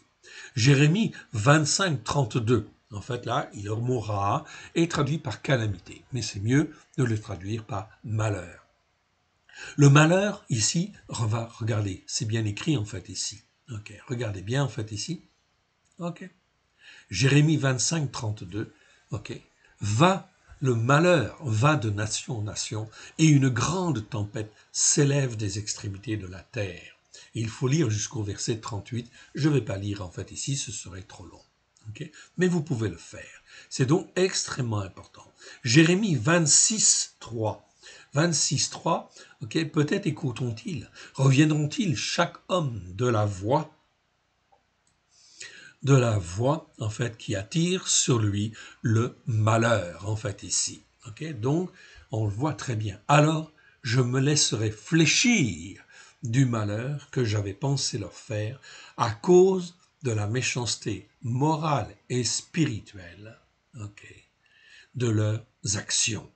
Jérémie 25, 32. En fait là, il mourra est traduit par calamité, mais c'est mieux de le traduire par malheur. Le malheur ici, regardez, c'est bien écrit en fait ici. Ok, regardez bien en fait ici. Ok. Jérémie 25, 32, ok. Le malheur va de nation en nation, et une grande tempête s'élève des extrémités de la terre. Et il faut lire jusqu'au verset 38. Je ne vais pas lire en fait ici, ce serait trop long. Okay, mais vous pouvez le faire. C'est donc extrêmement important. Jérémie 26, 3. 26, 3, ok, peut-être écouteront-ils, reviendront-ils chaque homme de la voix, en fait, qui attire sur lui le malheur, en fait, ici. Okay? Donc, on le voit très bien. Alors, je me laisserai fléchir du malheur que j'avais pensé leur faire à cause de la méchanceté morale et spirituelle, okay, de leurs actions.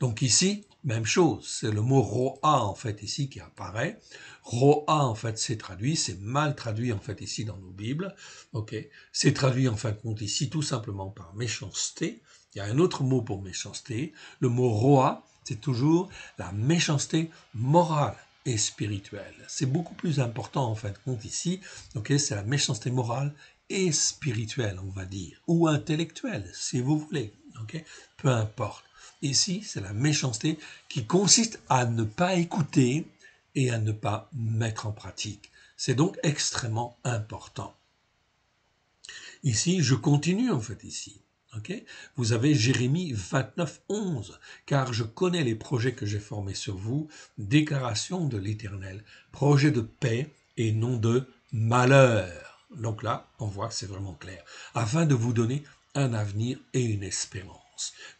Donc ici, même chose, c'est le mot roa en fait ici qui apparaît. Roa en fait c'est traduit, c'est mal traduit en fait ici dans nos Bibles. Ok, c'est traduit en fin de compte ici tout simplement par méchanceté. Il y a un autre mot pour méchanceté. Le mot roa, c'est toujours la méchanceté morale et spirituelle. C'est beaucoup plus important en fin de compte ici. Ok, c'est la méchanceté morale et spirituelle, on va dire, ou intellectuelle, si vous voulez. Ok, peu importe. Ici, c'est la méchanceté qui consiste à ne pas écouter et à ne pas mettre en pratique. C'est donc extrêmement important. Ici, je continue en fait ici. Okay, vous avez Jérémie 29, 11. Car je connais les projets que j'ai formés sur vous, déclaration de l'Éternel, projet de paix et non de malheur. Donc là, on voit que c'est vraiment clair. Afin de vous donner un avenir et une espérance.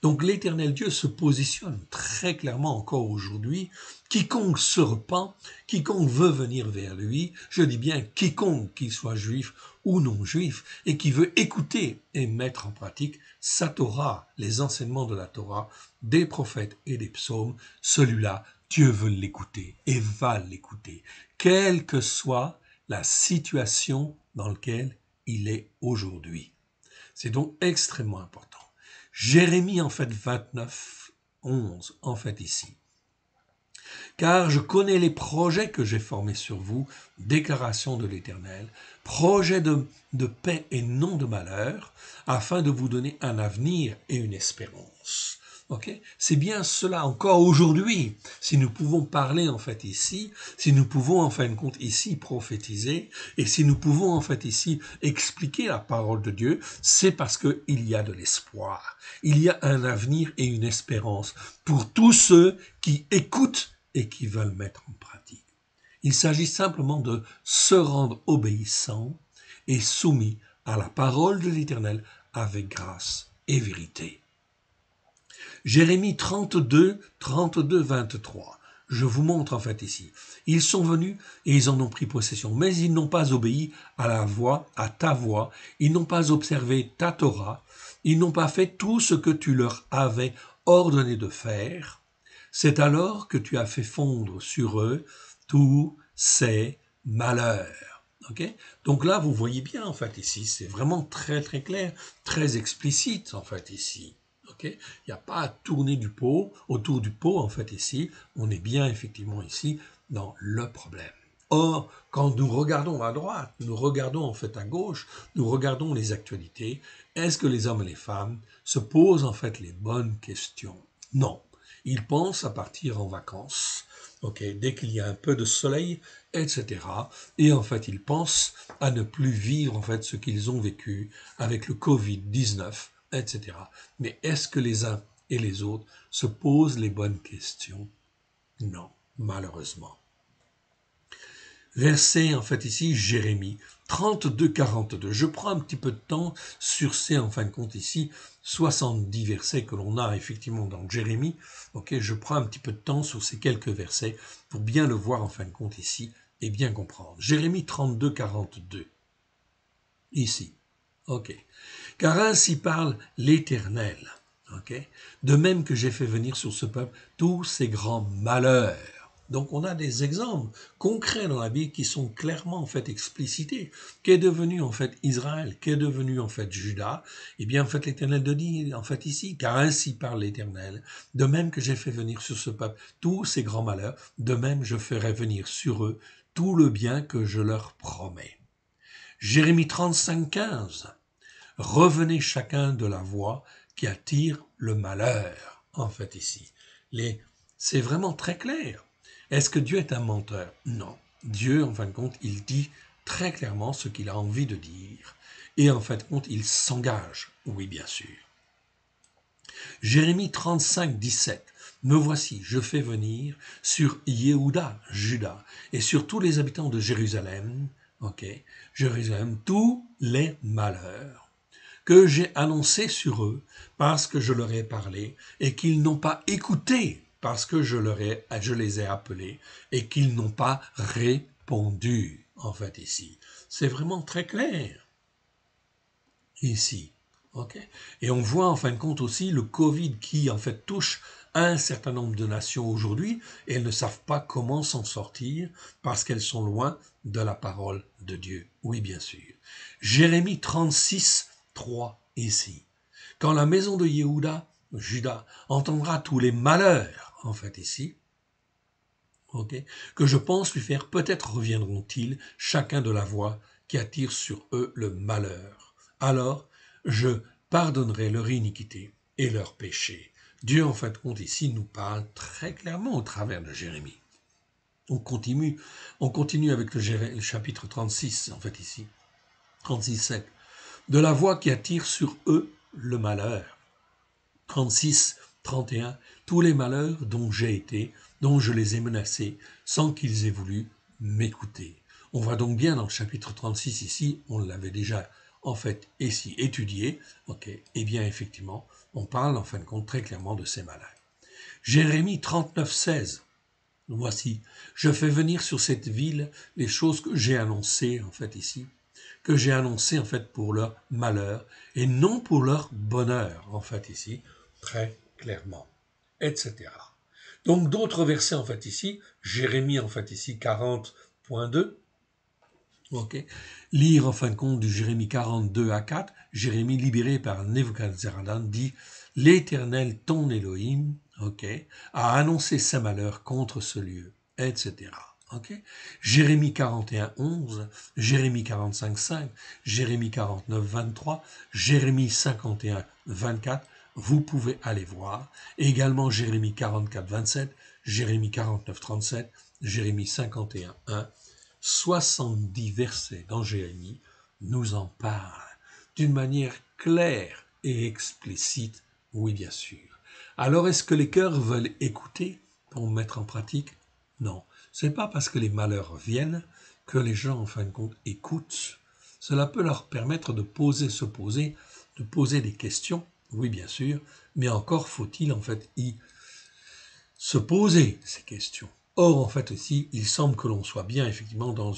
Donc l'Éternel Dieu se positionne très clairement encore aujourd'hui. Quiconque se repent, quiconque veut venir vers lui, je dis bien quiconque, qu'il soit juif ou non juif, et qui veut écouter et mettre en pratique sa Torah, les enseignements de la Torah, des prophètes et des psaumes, celui-là, Dieu veut l'écouter et va l'écouter, quelle que soit la situation dans laquelle il est aujourd'hui. C'est donc extrêmement important. Jérémie, en fait, 29, 11, en fait, ici. Car je connais les projets que j'ai formés sur vous, déclaration de l'Éternel, projets de paix et non de malheur, afin de vous donner un avenir et une espérance. Okay? C'est bien cela encore aujourd'hui. Si nous pouvons parler en fait ici, si nous pouvons en fin de compte ici prophétiser, et si nous pouvons en fait ici expliquer la parole de Dieu, c'est parce qu'il y a de l'espoir. Il y a un avenir et une espérance pour tous ceux qui écoutent et qui veulent mettre en pratique. Il s'agit simplement de se rendre obéissant et soumis à la parole de l'Éternel avec grâce et vérité. Jérémie 32, 32, 23. Je vous montre en fait ici. Ils sont venus et ils en ont pris possession, mais ils n'ont pas obéi à la voix, à ta voix. Ils n'ont pas observé ta Torah. Ils n'ont pas fait tout ce que tu leur avais ordonné de faire. C'est alors que tu as fait fondre sur eux tous ces malheurs. Okay? Donc là, vous voyez bien en fait ici, c'est vraiment très très clair, très explicite en fait ici. Okay? Il n'y a pas à tourner autour du pot en fait ici, on est bien effectivement ici dans le problème. Or, quand nous regardons à droite, nous regardons en fait à gauche, nous regardons les actualités, est-ce que les hommes et les femmes se posent en fait les bonnes questions? Non. Ils pensent à partir en vacances, okay, dès qu'il y a un peu de soleil, etc. Et en fait, ils pensent à ne plus vivre en fait ce qu'ils ont vécu avec le Covid-19, etc. Mais est-ce que les uns et les autres se posent les bonnes questions? Non, malheureusement. Verset, en fait, ici, Jérémie 32, 42. Je prends un petit peu de temps sur ces, en fin de compte, ici, 70 versets que l'on a effectivement dans Jérémie. Ok, je prends un petit peu de temps sur ces quelques versets pour bien le voir, en fin de compte, ici, et bien comprendre. Jérémie 32, 42. Ici. Ok. Car ainsi parle l'Éternel. Okay. De même que j'ai fait venir sur ce peuple tous ces grands malheurs. Donc on a des exemples concrets dans la Bible qui sont clairement en fait explicités. Qu'est devenu en fait Israël? Qu'est devenu en fait Juda? Eh bien en fait l'Éternel dit en fait ici, car ainsi parle l'Éternel, de même que j'ai fait venir sur ce peuple tous ces grands malheurs, de même je ferai venir sur eux tout le bien que je leur promets. Jérémie 35, 15. Revenez chacun de la voie qui attire le malheur, en fait, ici. C'est vraiment très clair. Est-ce que Dieu est un menteur? Non. Dieu, en fin de compte, il dit très clairement ce qu'il a envie de dire. Et en fin de compte, il s'engage. Oui, bien sûr. Jérémie 35, 17. Me voici, je fais venir sur Yehuda, Juda, et sur tous les habitants de Jérusalem, Jérusalem, tous les malheurs que j'ai annoncé sur eux parce que je leur ai parlé et qu'ils n'ont pas écouté parce que je les ai appelés et qu'ils n'ont pas répondu, en fait, ici. C'est vraiment très clair, ici. Okay. Et on voit en fin de compte aussi le Covid qui, en fait, touche un certain nombre de nations aujourd'hui et elles ne savent pas comment s'en sortir parce qu'elles sont loin de la parole de Dieu. Oui, bien sûr. Jérémie 36, 3 ici. Quand la maison de Yehuda, Juda, entendra tous les malheurs, en fait ici, que je pense lui faire, peut-être reviendront-ils chacun de la voie qui attire sur eux le malheur. Alors, je pardonnerai leur iniquité et leur péché. Dieu, en fin de compte, ici, nous parle très clairement au travers de Jérémie. On continue avec le chapitre 36, en fait ici, 36,7. De la voie qui attire sur eux le malheur. 36, 31. Tous les malheurs dont j'ai été, dont je les ai menacés, sans qu'ils aient voulu m'écouter. On voit donc bien dans le chapitre 36 ici, on l'avait déjà en fait ici étudié, et bien effectivement, on parle en fin de compte très clairement de ces malheurs. Jérémie 39, 16. Voici, je fais venir sur cette ville les choses que j'ai annoncées en fait ici, que j'ai annoncées en fait pour leur malheur et non pour leur bonheur en fait ici, très clairement, etc. Donc d'autres versets en fait ici, Jérémie en fait ici 40.2, lire en fin de compte du Jérémie 42 à 4, Jérémie libéré par Nebuchadnezzar dit l'Éternel ton Elohim, a annoncé ses malheurs contre ce lieu, etc. Jérémie 41, 11, Jérémie 45, 5, Jérémie 49, 23, Jérémie 51, 24, vous pouvez aller voir. Également Jérémie 44, 27, Jérémie 49, 37, Jérémie 51, 1, 70 versets dans Jérémie nous en parlent d'une manière claire et explicite, oui bien sûr. Alors est-ce que les cœurs veulent écouter pour mettre en pratique? Non, c'est pas parce que les malheurs viennent que les gens en fin de compte écoutent. Cela peut leur permettre de poser des questions, oui bien sûr, mais encore faut-il en fait se poser ces questions. Or, en fait, aussi, il semble que l'on soit bien effectivement dans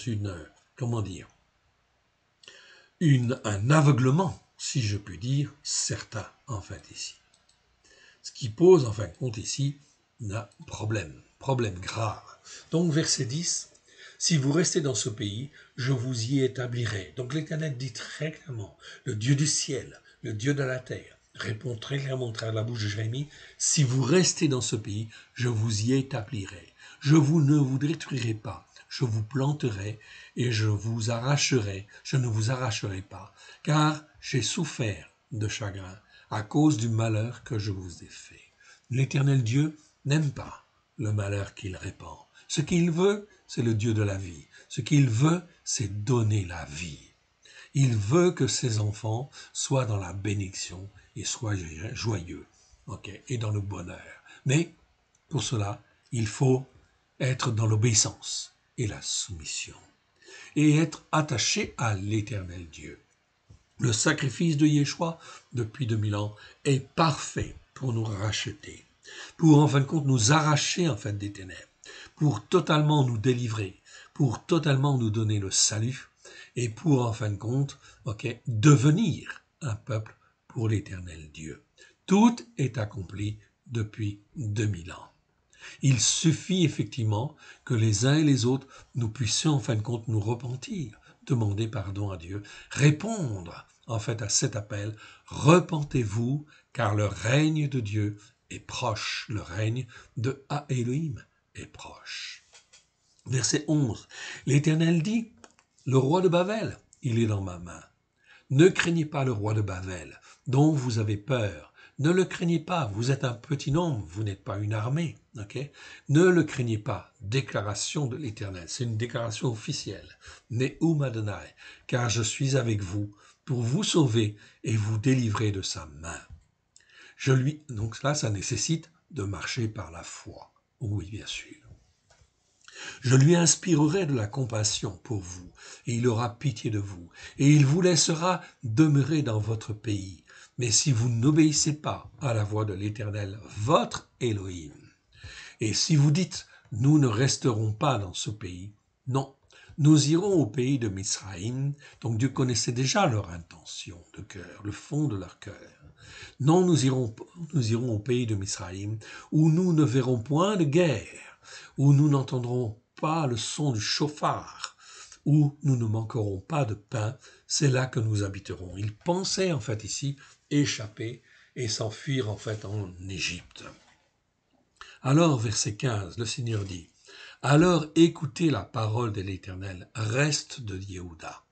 un aveuglement, si je puis dire, certain, en fait, ici. Ce qui pose, en fin de compte, ici, un problème grave. Donc, verset 10, si vous restez dans ce pays, je vous y établirai. Donc, l'Éternel dit très clairement, le Dieu du ciel, le Dieu de la terre, répond très clairement à travers la bouche de Jérémie, si vous restez dans ce pays, je vous y établirai. Je ne vous détruirai pas, je vous planterai et je ne vous arracherai pas, car j'ai souffert de chagrin à cause du malheur que je vous ai fait. L'Éternel Dieu n'aime pas le malheur qu'il répand. Ce qu'il veut, c'est le Dieu de la vie. Ce qu'il veut, c'est donner la vie. Il veut que ses enfants soient dans la bénédiction et soient joyeux, et dans le bonheur. Mais pour cela, il faut être dans l'obéissance et la soumission, et être attaché à l'Éternel Dieu. Le sacrifice de Yeshua, depuis 2000 ans, est parfait pour nous racheter, pour en fin de compte nous arracher en fait des ténèbres, pour totalement nous délivrer, pour totalement nous donner le salut, et pour en fin de compte, devenir un peuple pour l'Éternel Dieu. Tout est accompli depuis 2000 ans. Il suffit effectivement que les uns et les autres, nous puissions en fin de compte nous repentir, demander pardon à Dieu, répondre en fait à cet appel, repentez-vous car le règne de Dieu est proche, le règne de Elohim est proche. Verset 11, l'Éternel dit, le roi de Babel, il est dans ma main. Ne craignez pas le roi de Babel, dont vous avez peur. Ne le craignez pas, vous êtes un petit nombre, vous n'êtes pas une armée. Ne le craignez pas. Déclaration de l'Éternel, c'est une déclaration officielle. Ne'um Adonai, car je suis avec vous pour vous sauver et vous délivrer de sa main. Donc là, ça nécessite de marcher par la foi. Oui, bien sûr. Je lui inspirerai de la compassion pour vous, et il aura pitié de vous, et il vous laissera demeurer dans votre pays. Mais si vous n'obéissez pas à la voix de l'Éternel, votre Elohim, et si vous dites, nous ne resterons pas dans ce pays, non, nous irons au pays de Mizraïm, donc Dieu connaissait déjà leur intention de cœur, le fond de leur cœur. Non, nous irons au pays de Mizraïm, où nous ne verrons point de guerre, où nous n'entendrons pas le son du chauffard, où nous ne manquerons pas de pain, c'est là que nous habiterons. Ils pensaient en fait ici échapper et s'enfuir en fait en Égypte. Alors, verset 15, le Seigneur dit, « Alors écoutez la parole de l'Éternel, reste de Yehuda.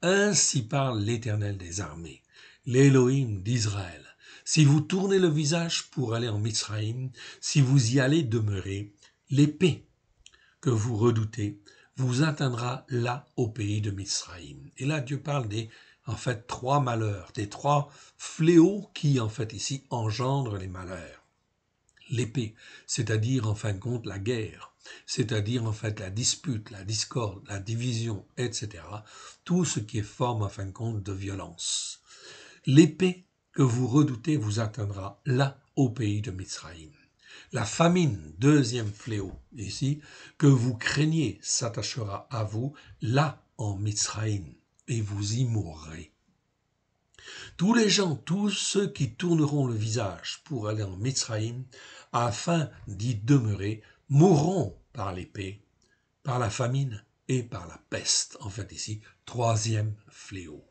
Ainsi parle l'Éternel des armées, l'Élohim d'Israël. Si vous tournez le visage pour aller en Mizraïm, si vous y allez demeurer, l'épée que vous redoutez vous atteindra là au pays de Mizraïm. » Et là, Dieu parle des, en fait, 3 malheurs, des 3 fléaux qui, en fait, ici, engendrent les malheurs. L'épée, c'est-à-dire, en fin de compte, la guerre, c'est-à-dire, en fait, la dispute, la discorde, la division, etc. Tout ce qui est forme, en fin de compte, de violence. L'épée que vous redoutez vous atteindra là au pays de Mizraïm. La famine, deuxième fléau, ici, que vous craignez s'attachera à vous, là en Mizraïm, et vous y mourrez. Tous les gens, tous ceux qui tourneront le visage pour aller en Mizraïm, afin d'y demeurer, mourront par l'épée, par la famine et par la peste. En fait ici, troisième fléau.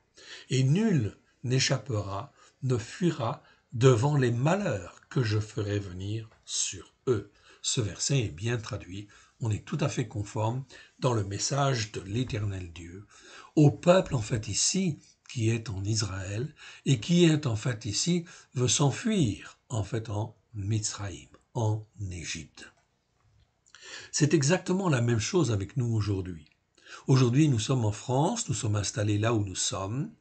Et nul n'échappera, ne fuira devant les malheurs que je ferai venir sur eux. Ce verset est bien traduit, on est tout à fait conforme dans le message de l'Éternel Dieu au peuple en fait ici qui est en Israël et qui est en fait ici veut s'enfuir en fait en Mizraïm, en Égypte. C'est exactement la même chose avec nous aujourd'hui. Aujourd'hui, nous sommes en France, nous sommes installés là où nous sommes.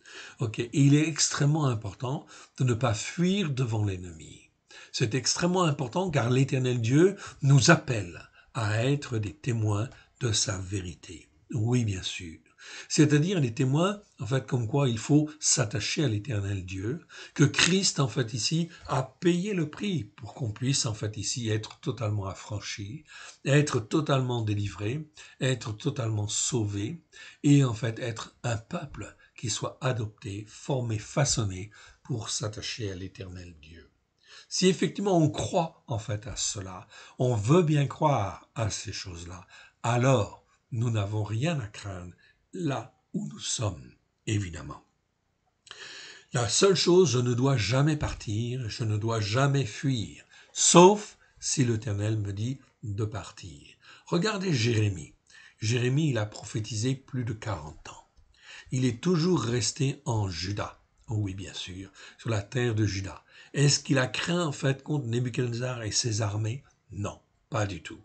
Et il est extrêmement important de ne pas fuir devant l'ennemi. C'est extrêmement important car l'Éternel Dieu nous appelle à être des témoins de sa vérité. Oui, bien sûr. C'est-à-dire des témoins, en fait, comme quoi il faut s'attacher à l'Éternel Dieu, que Christ, en fait, ici, a payé le prix pour qu'on puisse, en fait, ici, être totalement affranchi, être totalement délivré, être totalement sauvé, et, en fait, être un peuple qui soit adopté, formé, façonné pour s'attacher à l'Éternel Dieu. Si effectivement on croit, en fait, à cela, on veut bien croire à ces choses-là, alors nous n'avons rien à craindre là où nous sommes, évidemment. La seule chose, je ne dois jamais partir, je ne dois jamais fuir, sauf si l'Éternel me dit de partir. Regardez Jérémie. Jérémie, il a prophétisé plus de 40 ans. Il est toujours resté en Juda. Oh oui, bien sûr, sur la terre de Juda. Est-ce qu'il a craint, en fait, contre Nebuchadnezzar et ses armées? Non, pas du tout.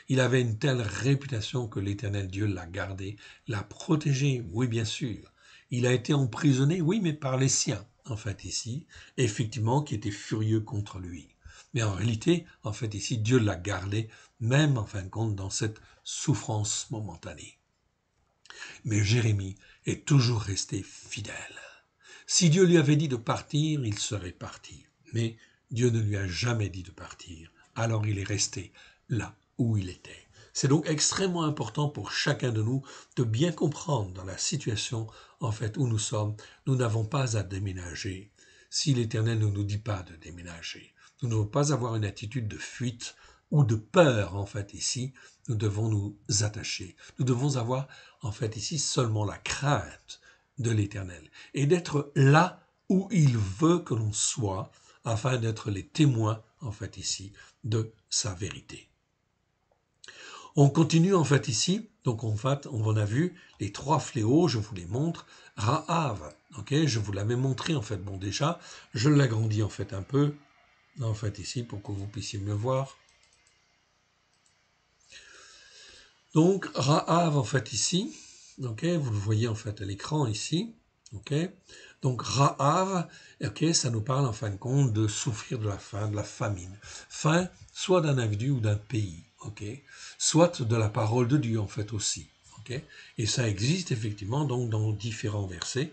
Il avait une telle réputation que l'Éternel Dieu l'a gardé, l'a protégé, oui bien sûr. Il a été emprisonné, oui, mais par les siens, en fait ici, effectivement, qui étaient furieux contre lui. Mais en réalité, en fait ici, Dieu l'a gardé même en fin de compte dans cette souffrance momentanée. Mais Jérémie est toujours resté fidèle. Si Dieu lui avait dit de partir, il serait parti. Mais Dieu ne lui a jamais dit de partir. Alors il est resté là où il était. C'est donc extrêmement important pour chacun de nous de bien comprendre dans la situation en fait où nous sommes. Nous n'avons pas à déménager si l'Éternel ne nous dit pas de déménager. Nous ne devons pas avoir une attitude de fuite ou de peur en fait ici. Nous devons nous attacher. Nous devons avoir en fait ici seulement la crainte de l'Éternel et d'être là où il veut que l'on soit afin d'être les témoins en fait ici de sa vérité. On continue en fait ici, donc en fait on a vu les trois fléaux, je vous les montre. Raav, ok, je vous l'avais montré en fait, bon déjà, je l'agrandis en fait un peu, en fait ici pour que vous puissiez mieux voir. Donc Raav en fait ici, ok, vous le voyez en fait à l'écran ici, ok. Donc Raav, ok, ça nous parle en fin de compte de souffrir de la faim, de la famine. Faim, soit d'un individu ou d'un pays, ok, soit de la parole de Dieu en fait aussi, ok. Et ça existe effectivement donc dans différents versets.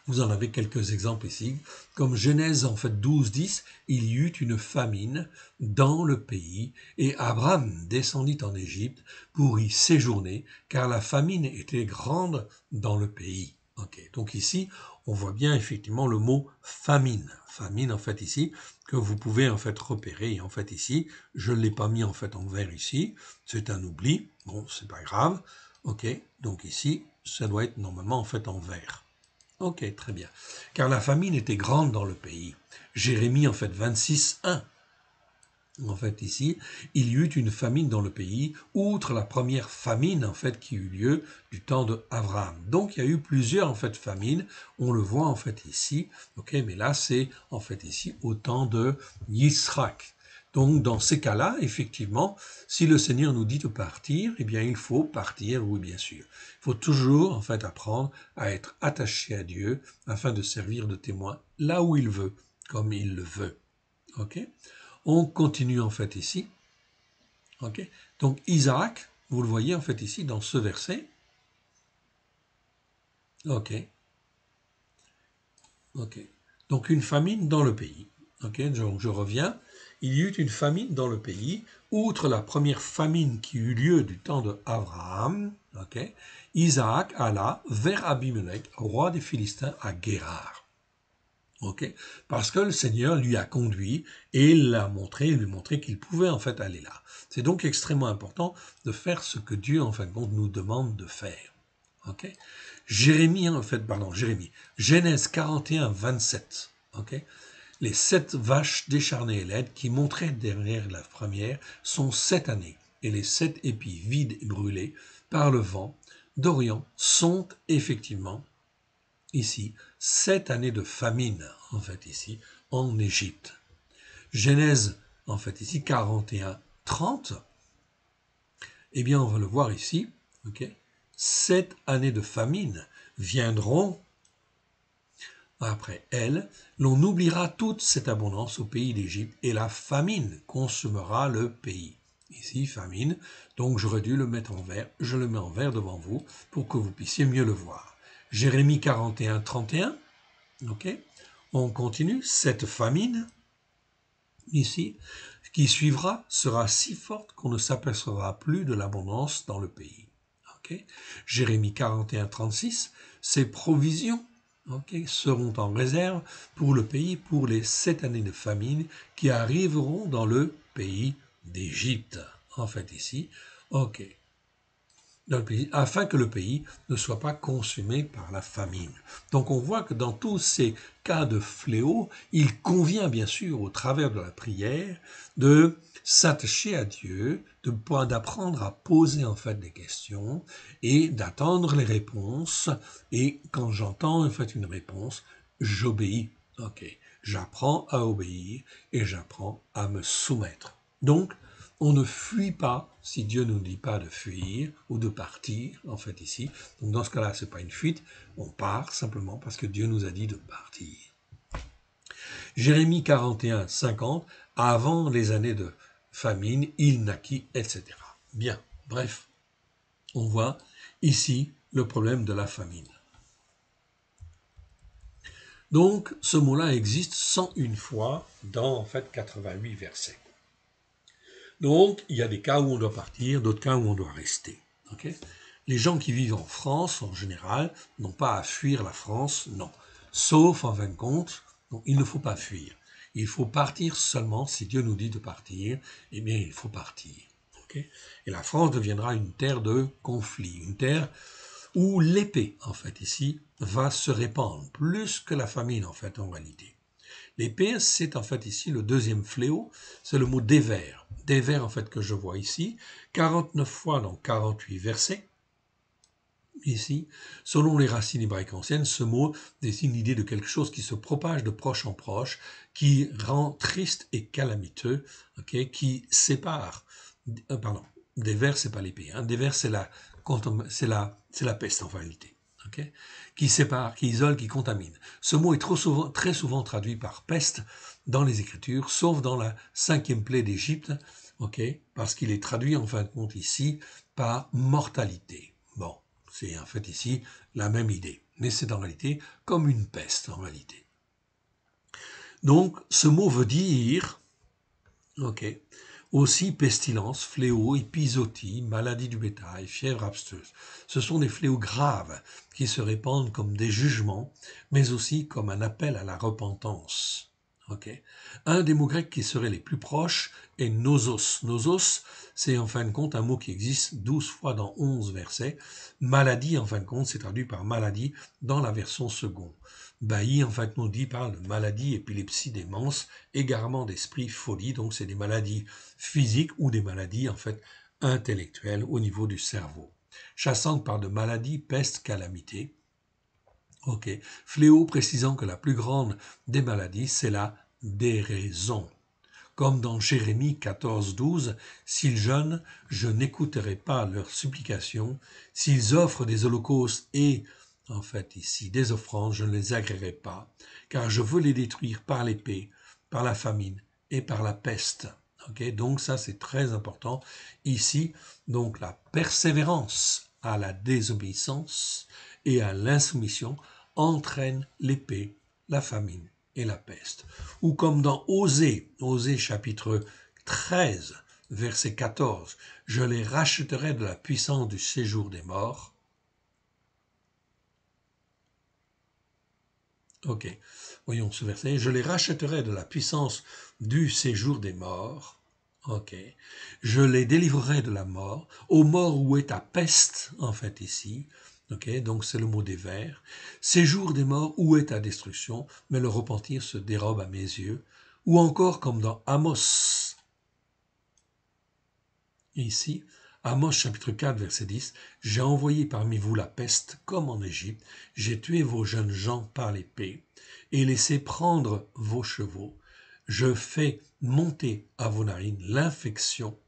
Vous en avez quelques exemples ici, comme Genèse en fait 12:10, il y eut une famine dans le pays, et Abraham descendit en Égypte pour y séjourner, car la famine était grande dans le pays. Okay. Donc ici, on voit bien effectivement le mot famine. Famine en fait ici, que vous pouvez en fait repérer. Et en fait ici, je ne l'ai pas mis en fait en vert ici, c'est un oubli, bon c'est pas grave. Ok, donc ici, ça doit être normalement en fait en vert. Ok, très bien. Car la famine était grande dans le pays. Jérémie, en fait, 26:1. En fait, ici, il y eut une famine dans le pays, outre la première famine, en fait, qui eut lieu du temps de Abraham. Donc, il y a eu plusieurs, en fait, famines. On le voit, en fait, ici. Ok, mais là, c'est, en fait, ici, au temps de Yisrak. Donc, dans ces cas-là, effectivement, si le Seigneur nous dit de partir, eh bien, il faut partir, oui, bien sûr. Il faut toujours, en fait, apprendre à être attaché à Dieu afin de servir de témoin là où il veut, comme il le veut. Ok? On continue, en fait, ici. Ok? Donc, Isaac, vous le voyez, en fait, ici, dans ce verset. Ok. Ok. Donc, une famine dans le pays. Ok, donc je reviens. Il y eut une famine dans le pays, outre la première famine qui eut lieu du temps de Abraham. Ok, Isaac alla vers Abimelech, roi des Philistins, à Guérar. Ok, parce que le Seigneur lui a conduit et l'a montré, lui montrer qu'il pouvait en fait aller là. C'est donc extrêmement important de faire ce que Dieu en fin de compte nous demande de faire. Ok, Jérémie, Genèse 41, 27. Ok, les 7 vaches décharnées et laides qui montraient derrière la première sont 7 années, et les 7 épis vides et brûlés par le vent d'Orient sont effectivement ici 7 années de famine, en fait ici, en Égypte. Genèse, en fait ici, 41, 30, eh bien on va le voir ici, ok, 7 années de famine viendront après elle, l'on oubliera toute cette abondance au pays d'Égypte et la famine consumera le pays. Ici, famine, donc j'aurais dû le mettre en vert, je le mets en vert devant vous pour que vous puissiez mieux le voir. Jérémie 41, 31, ok, on continue, cette famine, ici, qui suivra sera si forte qu'on ne s'apercevra plus de l'abondance dans le pays. Okay. Jérémie 41, 36, ces provisions seront en réserve pour le pays pour les 7 années de famine qui arriveront dans le pays d'Égypte. En fait ici, ok. Dans le pays, afin que le pays ne soit pas consumé par la famine. Donc on voit que dans tous ces cas de fléau, il convient bien sûr au travers de la prière de s'attacher à Dieu, d'apprendre à poser en fait des questions et d'attendre les réponses. Et quand j'entends en fait une réponse, j'obéis. Ok, j'apprends à obéir et j'apprends à me soumettre. Donc on ne fuit pas si Dieu ne nous dit pas de fuir ou de partir, en fait, ici. Donc, dans ce cas-là, ce n'est pas une fuite. On part simplement parce que Dieu nous a dit de partir. Jérémie 41, 50, avant les années de famine, il naquit, etc. Bien, bref, on voit ici le problème de la famine. Donc, ce mot-là existe 101 fois dans, en fait, 88 versets. Donc, il y a des cas où on doit partir, d'autres cas où on doit rester. Okay? Les gens qui vivent en France, en général, n'ont pas à fuir la France, non. Sauf, en fin de compte, non, il ne faut pas fuir. Il faut partir seulement, si Dieu nous dit de partir, eh bien, il faut partir. Okay? Et la France deviendra une terre de conflit, une terre où l'épée, en fait, ici, va se répandre, plus que la famine, en fait, en réalité. L'épée, c'est en fait ici le deuxième fléau, c'est le mot dévers. Dévers, en fait, que je vois ici, 49 fois dans 48 versets. Ici, selon les racines hébraïques anciennes, ce mot désigne l'idée de quelque chose qui se propage de proche en proche, qui rend triste et calamiteux, okay, qui sépare. Pardon, dévers, c'est pas l'épée. Hein, dévers, c'est la peste en réalité. Okay, qui sépare, qui isole, qui contamine. Ce mot est très souvent traduit par peste dans les Écritures, sauf dans la 5e plaie d'Égypte, okay, parce qu'il est traduit en fin de compte ici par mortalité. Bon, c'est en fait ici la même idée, mais c'est en réalité comme une peste en réalité. Donc, ce mot veut dire, ok, aussi pestilence, fléau, épizootie, maladie du bétail, fièvre absteuse. Ce sont des fléaux graves qui se répandent comme des jugements, mais aussi comme un appel à la repentance. Okay. Un des mots grecs qui serait les plus proches est nosos. Nosos, c'est en fin de compte un mot qui existe 12 fois dans 11 versets. Maladie, en fin de compte, c'est traduit par maladie dans la version seconde. Bailly, en fait, nous dit parle de maladie, épilepsie, démence, égarement d'esprit, folie. Donc, c'est des maladies physiques ou des maladies, en fait, intellectuelles au niveau du cerveau. Chassante parle de maladie, peste, calamité. Ok. Fléau précisant que la plus grande des maladies, c'est la déraison. Comme dans Jérémie 14, 12, s'ils jeûnent, je n'écouterai pas leurs supplications. S'ils offrent des holocaustes et, en fait, ici, des offrandes, je ne les agréerai pas, car je veux les détruire par l'épée, par la famine et par la peste. Okay, donc ça, c'est très important. Ici, donc la persévérance à la désobéissance et à l'insoumission entraîne l'épée, la famine et la peste. Ou comme dans Osée chapitre 13, verset 14, je les racheterai de la puissance du séjour des morts. Ok, voyons ce verset. Je les racheterai de la puissance du séjour des morts. Ok, je les délivrerai de la mort, aux morts où est ta peste, en fait, ici. Ok, donc c'est le mot des vers. Séjour des morts, où est ta destruction, mais le repentir se dérobe à mes yeux. Ou encore comme dans Amos. Ici, Amos chapitre 4, verset 10, « J'ai envoyé parmi vous la peste comme en Égypte, j'ai tué vos jeunes gens par l'épée, et laissé prendre vos chevaux. Je fais monter à vos narines l'infection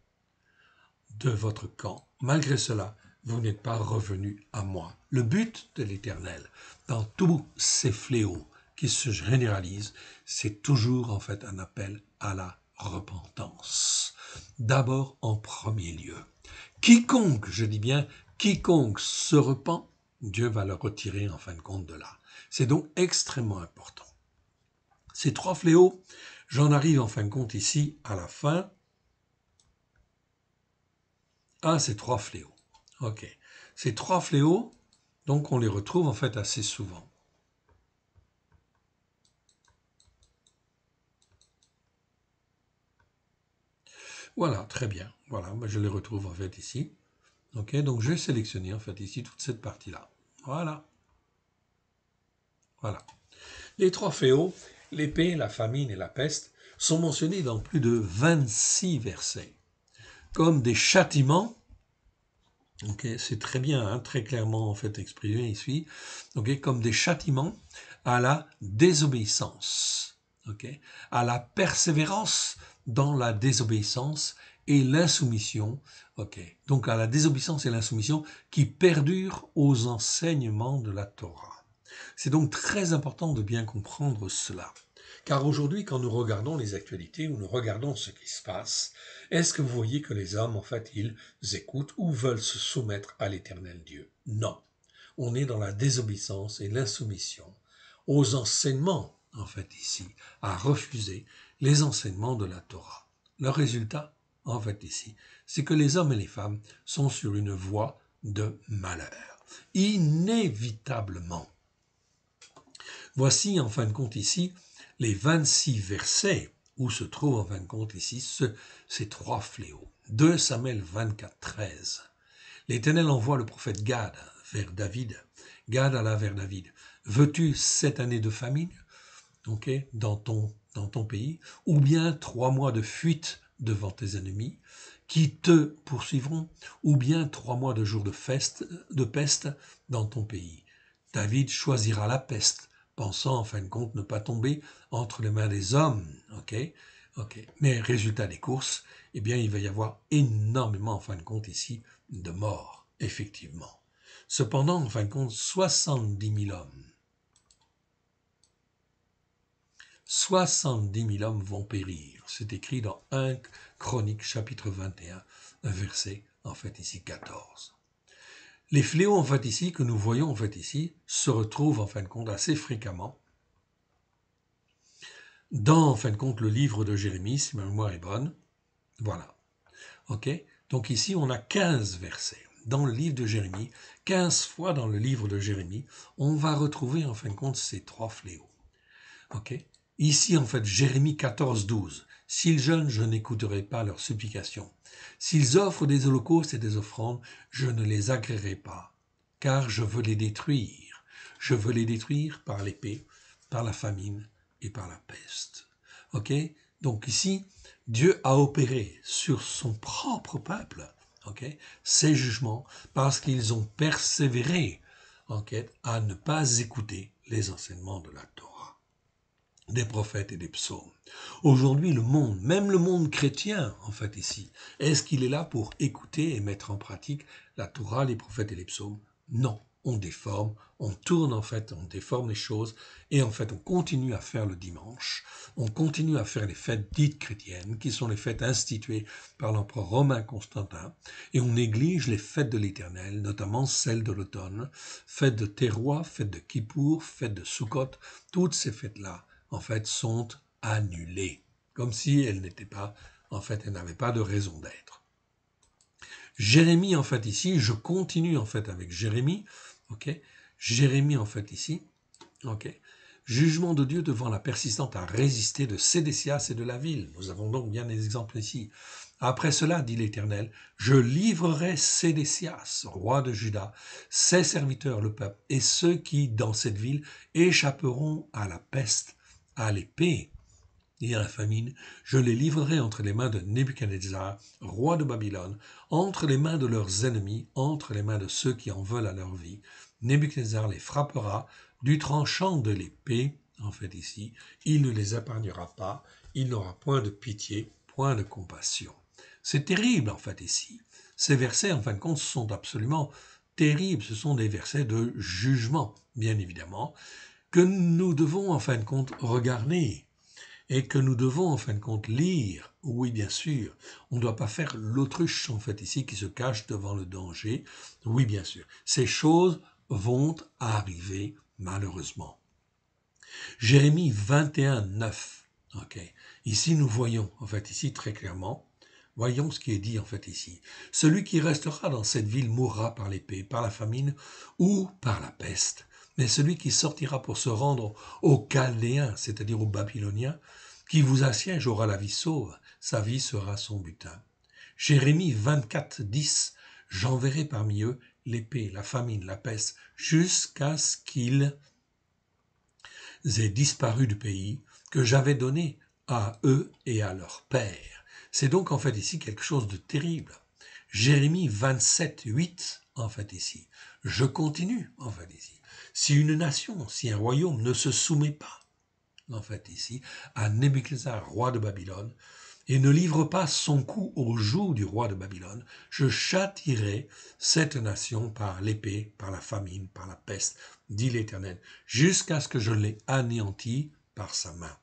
de votre camp. Malgré cela, vous n'êtes pas revenus à moi. » Le but de l'Éternel, dans tous ces fléaux qui se généralisent, c'est toujours en fait un appel à la repentance. D'abord en premier lieu. Quiconque, je dis bien, quiconque se repent, Dieu va le retirer en fin de compte de là. C'est donc extrêmement important. Ces 3 fléaux, j'en arrive en fin de compte ici à la fin. Ces 3 fléaux. Ok. Ces 3 fléaux, donc on les retrouve en fait assez souvent. Voilà, très bien. Voilà, je les retrouve en fait ici. Ok, donc je vais sélectionner en fait ici toute cette partie-là. Voilà. Voilà. Les 3 fléaux, l'épée, la famine et la peste, sont mentionnés dans plus de 26 versets, comme des châtiments. Ok, c'est très bien, hein, très clairement en fait exprimé ici. Ok, comme des châtiments à la désobéissance. Ok, à la persévérance dans la désobéissance et l'insoumission. Ok, donc à la désobéissance et l'insoumission qui perdurent aux enseignements de la Torah. C'est donc très important de bien comprendre cela. Car aujourd'hui, quand nous regardons les actualités ou nous regardons ce qui se passe, est-ce que vous voyez que les hommes, en fait, ils écoutent ou veulent se soumettre à l'Éternel Dieu? Non. On est dans la désobéissance et l'insoumission aux enseignements, en fait, ici, à refuser les enseignements de la Torah. Le résultat, en fait, ici, c'est que les hommes et les femmes sont sur une voie de malheur. Inévitablement. Voici, en fin de compte, ici, les 26 versets où se trouvent, en fin de compte, ici, ces trois fléaux. 2 Samuel 24, 13. L'Éternel envoie le prophète Gad vers David. Gad alla vers David. Veux-tu 7 années de famine, dans ton pays, ou bien 3 mois de fuite devant tes ennemis, qui te poursuivront, ou bien 3 mois de jours de peste dans ton pays? David choisira la peste, pensant en fin de compte ne pas tomber entre les mains des hommes. Mais résultat des courses, eh bien il va y avoir énormément en fin de compte ici de morts, effectivement. Cependant, en fin de compte, 70 000 hommes. 70 000 hommes vont périr. C'est écrit dans 1 Chronique chapitre 21, verset en fait ici 14. Les fléaux en fait ici que nous voyons en fait ici se retrouvent en fin de compte assez fréquemment dans en fin de compte le livre de Jérémie, si ma mémoire est bonne. Voilà. Donc ici on a 15 versets. Dans le livre de Jérémie, 15 fois dans le livre de Jérémie, on va retrouver en fin de compte ces trois fléaux. Ici, en fait, Jérémie 14, 12. S'ils jeûnent, je n'écouterai pas leurs supplications. S'ils offrent des holocaustes et des offrandes, je ne les agréerai pas, car je veux les détruire. Je veux les détruire par l'épée, par la famine et par la peste. Donc ici, Dieu a opéré sur son propre peuple, ces jugements, parce qu'ils ont persévéré à ne pas écouter les enseignements de la Torah, des prophètes et des psaumes. Aujourd'hui, le monde, même le monde chrétien, en fait, ici, est-ce qu'il est là pour écouter et mettre en pratique la Torah, les prophètes et les psaumes? Non. On déforme, on tourne en fait, on déforme les choses et en fait on continue à faire le dimanche, on continue à faire les fêtes dites chrétiennes qui sont les fêtes instituées par l'empereur romain Constantin et on néglige les fêtes de l'Éternel, notamment celles de l'automne, fêtes de Teroua, fêtes de Kippour, fêtes de Sukkot, toutes ces fêtes-là en fait sont annulées, comme si elles n'étaient pas, en fait elles n'avaient pas de raison d'être. Jérémie, en fait, ici, je continue, en fait, avec Jérémie, Jérémie, en fait, ici, jugement de Dieu devant la persistante à résister de Sédécias et de la ville. Nous avons donc bien des exemples ici. Après cela, dit l'Éternel, je livrerai Sédécias, roi de Juda, ses serviteurs, le peuple, et ceux qui, dans cette ville, échapperont à la peste, à l'épée et à la famine, je les livrerai entre les mains de Nebuchadnezzar, roi de Babylone, entre les mains de leurs ennemis, entre les mains de ceux qui en veulent à leur vie. Nebuchadnezzar les frappera du tranchant de l'épée, en fait ici, il ne les épargnera pas, il n'aura point de pitié, point de compassion. C'est terrible, en fait, ici. Ces versets, en fin de compte, sont absolument terribles. Ce sont des versets de jugement, bien évidemment, que nous devons, en fin de compte, regarder et que nous devons, en fin de compte, lire. Oui, bien sûr, on ne doit pas faire l'autruche, en fait, ici, qui se cache devant le danger. Oui, bien sûr, ces choses vont arriver, malheureusement. Jérémie 21, 9. Ici, nous voyons, en fait, ici, très clairement, voyons ce qui est dit, en fait, ici. Celui qui restera dans cette ville mourra par l'épée, par la famine ou par la peste. Mais celui qui sortira pour se rendre aux Chaldéens, c'est-à-dire aux Babyloniens, qui vous assiège aura la vie sauve, sa vie sera son butin. Jérémie 24, 10. J'enverrai parmi eux l'épée, la famine, la peste, jusqu'à ce qu'ils aient disparu du pays que j'avais donné à eux et à leur père. C'est donc en fait ici quelque chose de terrible. Jérémie 27, 8, en fait ici. Je continue, en fait ici. Si une nation, si un royaume ne se soumet pas, en fait ici, à Nebuchadnezzar, roi de Babylone, et ne livre pas son coup au joug du roi de Babylone, je châtierai cette nation par l'épée, par la famine, par la peste, dit l'Éternel, jusqu'à ce que je l'ai anéanti par sa main.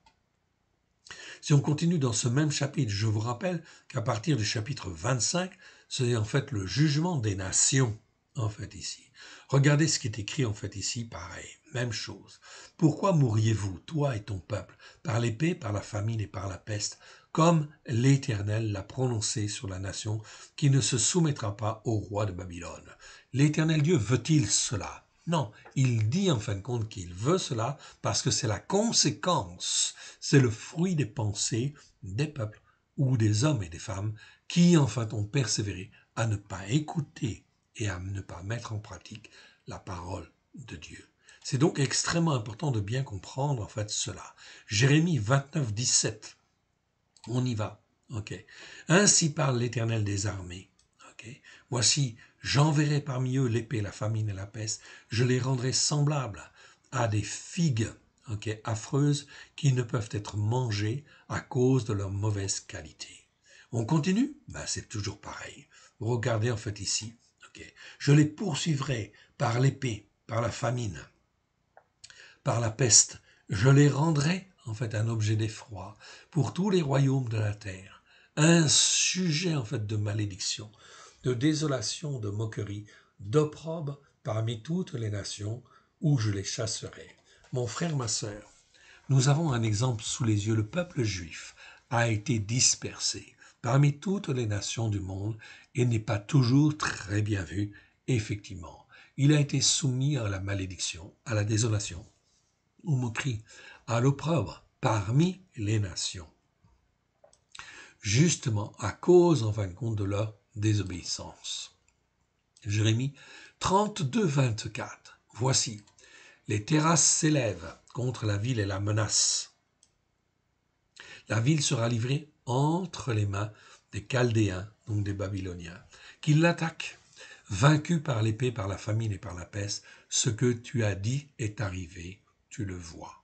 Si on continue dans ce même chapitre, je vous rappelle qu'à partir du chapitre 25, c'est en fait le jugement des nations, en fait ici. Regardez ce qui est écrit en fait ici, pareil, même chose. Pourquoi mourriez-vous, toi et ton peuple, par l'épée, par la famine et par la peste, comme l'Éternel l'a prononcé sur la nation qui ne se soumettra pas au roi de Babylone? L'Éternel Dieu veut-il cela? Non, il dit en fin de compte qu'il veut cela parce que c'est la conséquence, c'est le fruit des pensées des peuples ou des hommes et des femmes qui en fait ont persévéré à ne pas écouter et à ne pas mettre en pratique la parole de Dieu. C'est donc extrêmement important de bien comprendre en fait cela. Jérémie 29, 17. On y va. Ok. Ainsi parle l'Éternel des armées. Ok. Voici, j'enverrai parmi eux l'épée, la famine et la peste. Je les rendrai semblables à des figues, affreuses, qui ne peuvent être mangées à cause de leur mauvaise qualité. On continue? C'est toujours pareil. Regardez en fait ici. Je les poursuivrai par l'épée, par la famine, par la peste. Je les rendrai en fait un objet d'effroi pour tous les royaumes de la terre, un sujet en fait de malédiction, de désolation, de moquerie, d'opprobre parmi toutes les nations où je les chasserai. Mon frère, ma sœur, nous avons un exemple sous les yeux. Le peuple juif a été dispersé parmi toutes les nations du monde et n'est pas toujours très bien vu, effectivement. Il a été soumis à la malédiction, à la désolation, aux moqueries, à l'opprobre parmi les nations, justement à cause, en fin de compte, de leur désobéissance. Jérémie 32, 24. Voici, les terrasses s'élèvent contre la ville et la menacent. La ville sera livrée entre les mains des Chaldéens, donc des Babyloniens, qui l'attaquent. Vaincu par l'épée, par la famine et par la peste, ce que tu as dit est arrivé, tu le vois.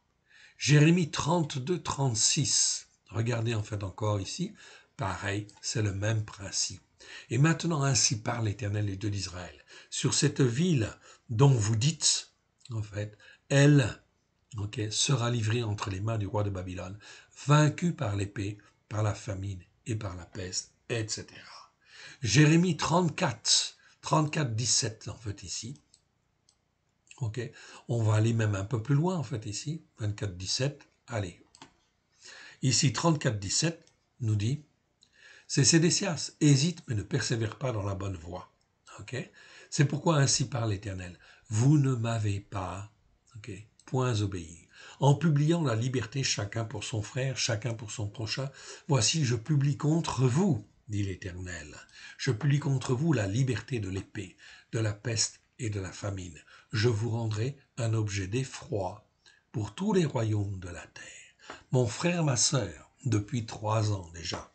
Jérémie 32, 36. Regardez en fait encore ici, pareil, c'est le même principe. Et maintenant ainsi parle l'Éternel, les Dieu d'Israël, sur cette ville dont vous dites, en fait, elle sera livrée entre les mains du roi de Babylone, vaincue par l'épée, par la famine et par la peste, etc. Jérémie 34, 17 en fait ici. On va aller même un peu plus loin en fait ici, 24, 17, allez. Ici 34, 17 nous dit, c'est Sédécias, hésite mais ne persévère pas dans la bonne voie. C'est pourquoi ainsi parle l'Éternel, vous ne m'avez pas, point obéi. En publiant la liberté chacun pour son frère, chacun pour son prochain, voici je publie contre vous, dit l'Éternel. Je publie contre vous la liberté de l'épée, de la peste et de la famine. Je vous rendrai un objet d'effroi pour tous les royaumes de la terre. Mon frère, ma sœur, depuis 3 ans déjà,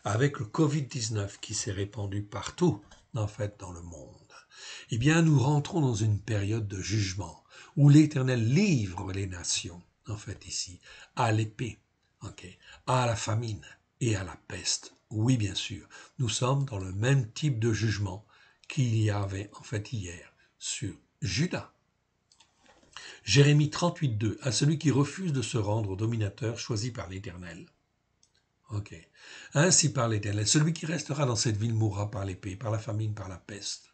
avec le Covid-19 qui s'est répandu partout, en fait, dans le monde, eh bien, nous rentrons dans une période de jugement où l'Éternel livre les nations, en fait, ici, à l'épée, à la famine et à la peste. Oui, bien sûr, nous sommes dans le même type de jugement qu'il y avait, en fait, hier sur Juda. Jérémie 38, 2, à celui qui refuse de se rendre au dominateur choisi par l'Éternel. Ainsi parle l'Éternel, celui qui restera dans cette ville mourra par l'épée, par la famine, par la peste.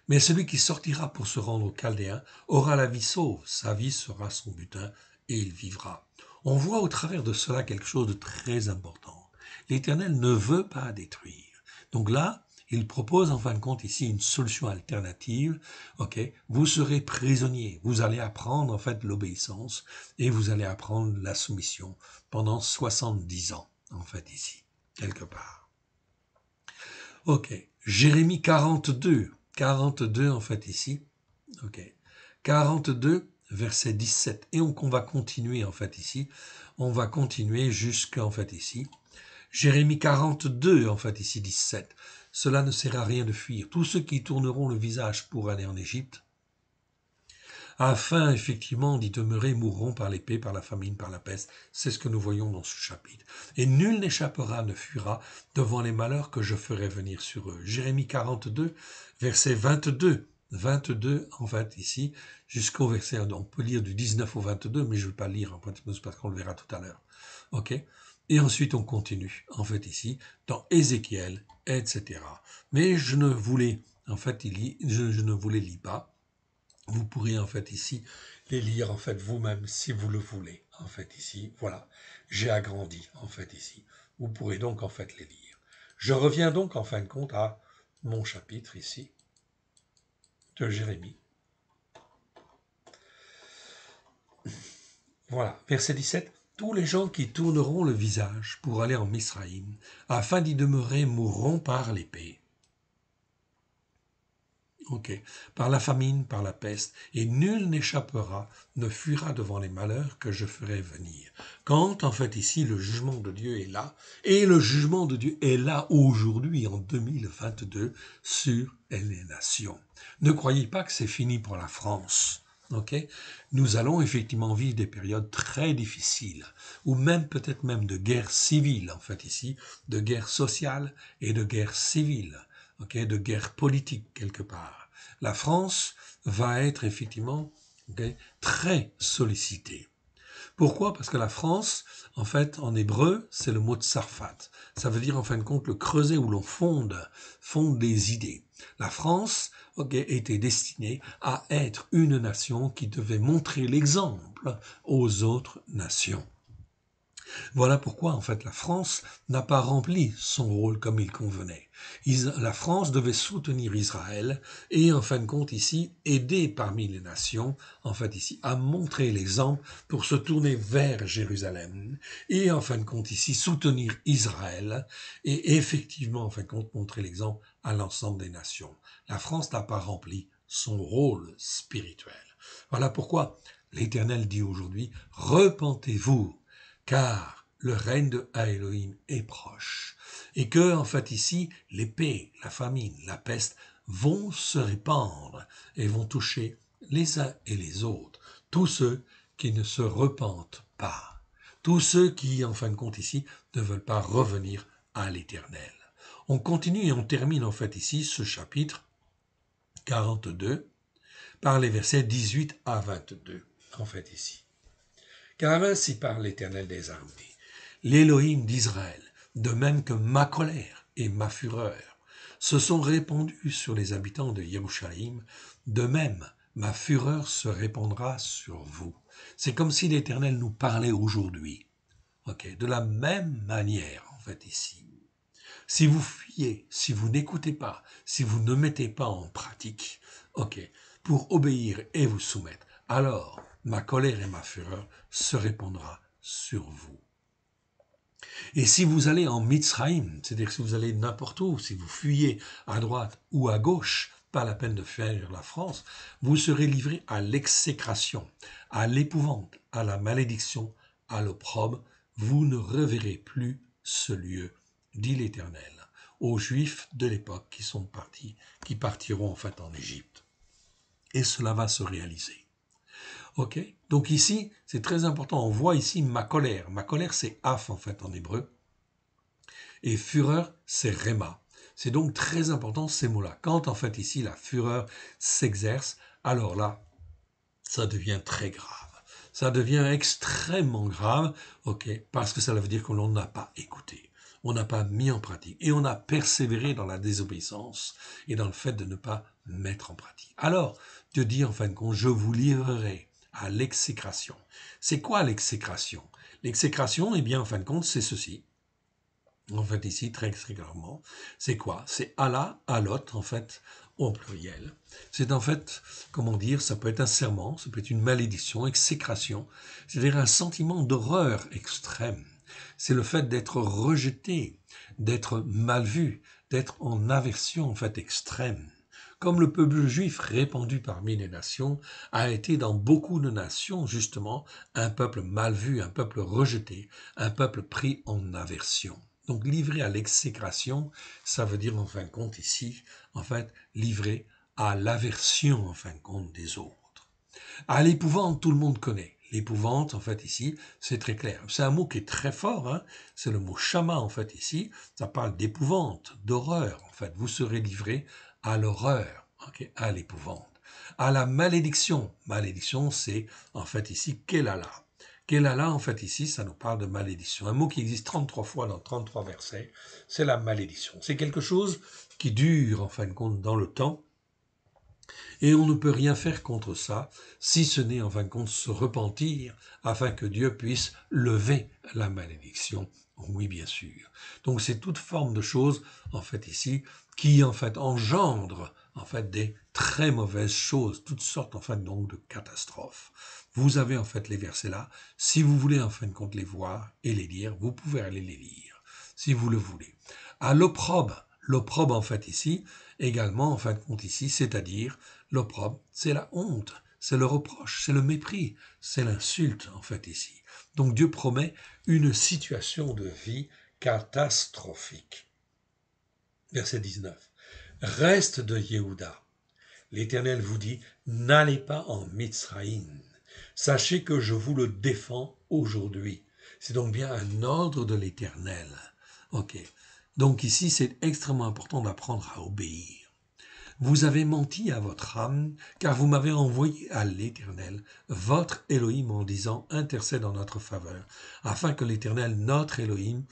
Mais celui qui sortira pour se rendre aux Chaldéens aura la vie sauve, sa vie sera son butin et il vivra. On voit au travers de cela quelque chose de très important. L'Éternel ne veut pas détruire. Donc là, il propose en fin de compte ici une solution alternative. Vous serez prisonnier, vous allez apprendre en fait l'obéissance et vous allez apprendre la soumission pendant 70 ans en fait ici, quelque part. Jérémie 42 en fait ici. 42 verset 17 et on va continuer en fait ici. On va continuer jusqu'en fait ici. Jérémie 42 en fait ici 17. Cela ne sert à rien de fuir. Tous ceux qui tourneront le visage pour aller en Égypte, afin effectivement d'y demeurer, mourront par l'épée, par la famine, par la peste. C'est ce que nous voyons dans ce chapitre. Et nul n'échappera, ne fuira devant les malheurs que je ferai venir sur eux. Jérémie 42, verset 22. 22, en fait, ici, jusqu'au verset, on peut lire du 19 au 22, mais je ne vais pas lire, en fait, parce qu'on le verra tout à l'heure. Ok? Et ensuite, on continue, en fait, ici, dans Ézéchiel, etc. Mais je ne vous les, en fait, je ne vous les lis pas. Vous pourrez, en fait, ici, les lire, en fait, vous-même, si vous le voulez, en fait, ici. Voilà. J'ai agrandi, en fait, ici. Vous pourrez donc, en fait, les lire. Je reviens donc, en fin de compte, à mon chapitre, ici, de Jérémie. Voilà, verset 17. Tous les gens qui tourneront le visage pour aller en Misraïm, afin d'y demeurer, mourront par l'épée. Ok. Par la famine, par la peste, et nul n'échappera, ne fuira devant les malheurs que je ferai venir. Quand, en fait, ici, le jugement de Dieu est là, et le jugement de Dieu est là aujourd'hui, en 2022, sur les nations. Ne croyez pas que c'est fini pour la France. Ok, nous allons effectivement vivre des périodes très difficiles, ou même peut-être même de guerre civile, en fait ici, de guerre sociale et de guerre civile, ok, de guerre politique quelque part. La France va être effectivement très sollicitée. Pourquoi? Parce que la France, en fait, en hébreu, c'est le mot tsarfat. Ça veut dire, en fin de compte, le creuset où l'on fonde des idées. La France était destinée à être une nation qui devait montrer l'exemple aux autres nations. Voilà pourquoi, en fait, la France n'a pas rempli son rôle comme il convenait. La France devait soutenir Israël et, en fin de compte, ici, aider parmi les nations, en fait, ici, à montrer l'exemple pour se tourner vers Jérusalem et, en fin de compte, ici, soutenir Israël et, effectivement, en fin de compte, montrer l'exemple à l'ensemble des nations. La France n'a pas rempli son rôle spirituel. Voilà pourquoi l'Éternel dit aujourd'hui, repentez-vous, car le règne de Elohim est proche. Et que, en fait, ici, l'épée, la famine, la peste vont se répandre et vont toucher les uns et les autres. Tous ceux qui ne se repentent pas. Tous ceux qui, en fin de compte, ici, ne veulent pas revenir à l'Éternel. On continue et on termine, en fait, ici, ce chapitre 42 par les versets 18 à 22, en fait, ici. Car ainsi parle l'Éternel des armées, l'Élohim d'Israël, de même que ma colère et ma fureur se sont répandues sur les habitants de Jérusalem, de même ma fureur se répandra sur vous. C'est comme si l'Éternel nous parlait aujourd'hui. De la même manière, en fait, ici. Si vous fuyez, si vous n'écoutez pas, si vous ne mettez pas en pratique, pour obéir et vous soumettre, alors ma colère et ma fureur se répandra sur vous. Et si vous allez en Mitzraïm, c'est-à-dire si vous allez n'importe où, si vous fuyez à droite ou à gauche, pas la peine de faire la France, vous serez livré à l'exécration, à l'épouvante, à la malédiction, à l'opprobre. Vous ne reverrez plus ce lieu, dit l'Éternel, aux Juifs de l'époque qui sont partis, qui partiront en fait en Égypte. Et cela va se réaliser. Ok, donc ici, c'est très important. On voit ici ma colère. Ma colère, c'est af en fait en hébreu. Et fureur, c'est réma. C'est donc très important ces mots-là. Quand en fait ici la fureur s'exerce, alors là, ça devient très grave. Ça devient extrêmement grave, parce que ça veut dire que l'on n'a pas écouté. On n'a pas mis en pratique. Et on a persévéré dans la désobéissance et dans le fait de ne pas mettre en pratique. Alors, Dieu dit en fin de compte, je vous livrerai à l'exécration. C'est quoi l'exécration? L'exécration, eh bien, en fin de compte, c'est ceci. En fait, ici, très clairement, c'est quoi? C'est Allah, Alot, en fait, au pluriel. C'est en fait, comment dire, ça peut être un serment, ça peut être une malédiction, exécration, c'est-à-dire un sentiment d'horreur extrême. C'est le fait d'être rejeté, d'être mal vu, d'être en aversion, en fait, extrême. Comme le peuple juif répandu parmi les nations a été dans beaucoup de nations, justement, un peuple mal vu, un peuple rejeté, un peuple pris en aversion. Donc livré à l'exécration, ça veut dire en fin de compte ici, en fait, livré à l'aversion en fin de compte des autres. À l'épouvante, tout le monde connaît. L'épouvante, en fait, ici, c'est très clair. C'est un mot qui est très fort, hein. C'est le mot shama, en fait, ici. Ça parle d'épouvante, d'horreur, en fait. Vous serez livré à l'horreur, ok, à l'épouvante, à la malédiction. Malédiction, c'est en fait ici Kelala. Kelala, en fait ici, ça nous parle de malédiction. Un mot qui existe 33 fois dans 33 versets, c'est la malédiction. C'est quelque chose qui dure en fin de compte dans le temps, et on ne peut rien faire contre ça, si ce n'est en fin de compte se repentir, afin que Dieu puisse lever la malédiction. Oui, bien sûr. Donc c'est toute forme de choses, en fait ici, qui en fait engendrent en fait des très mauvaises choses, toutes sortes en fait donc de catastrophes. Vous avez en fait les versets là. Si vous voulez en fin de compte les voir et les lire, vous pouvez aller les lire, si vous le voulez. À l'opprobre en fait ici, également en fin de compte ici, c'est-à-dire l'opprobre, c'est la honte, c'est le reproche, c'est le mépris, c'est l'insulte en fait ici. Donc Dieu promet une situation de vie catastrophique. Verset 19. Reste de Yehuda. L'Éternel vous dit, n'allez pas en Mitzraïm. Sachez que je vous le défends aujourd'hui. C'est donc bien un ordre de l'Éternel. Ok. Donc ici, c'est extrêmement important d'apprendre à obéir. Vous avez menti à votre âme, car vous m'avez envoyé à l'Éternel, votre Elohim, en disant, intercède en notre faveur, afin que l'Éternel, notre Elohim,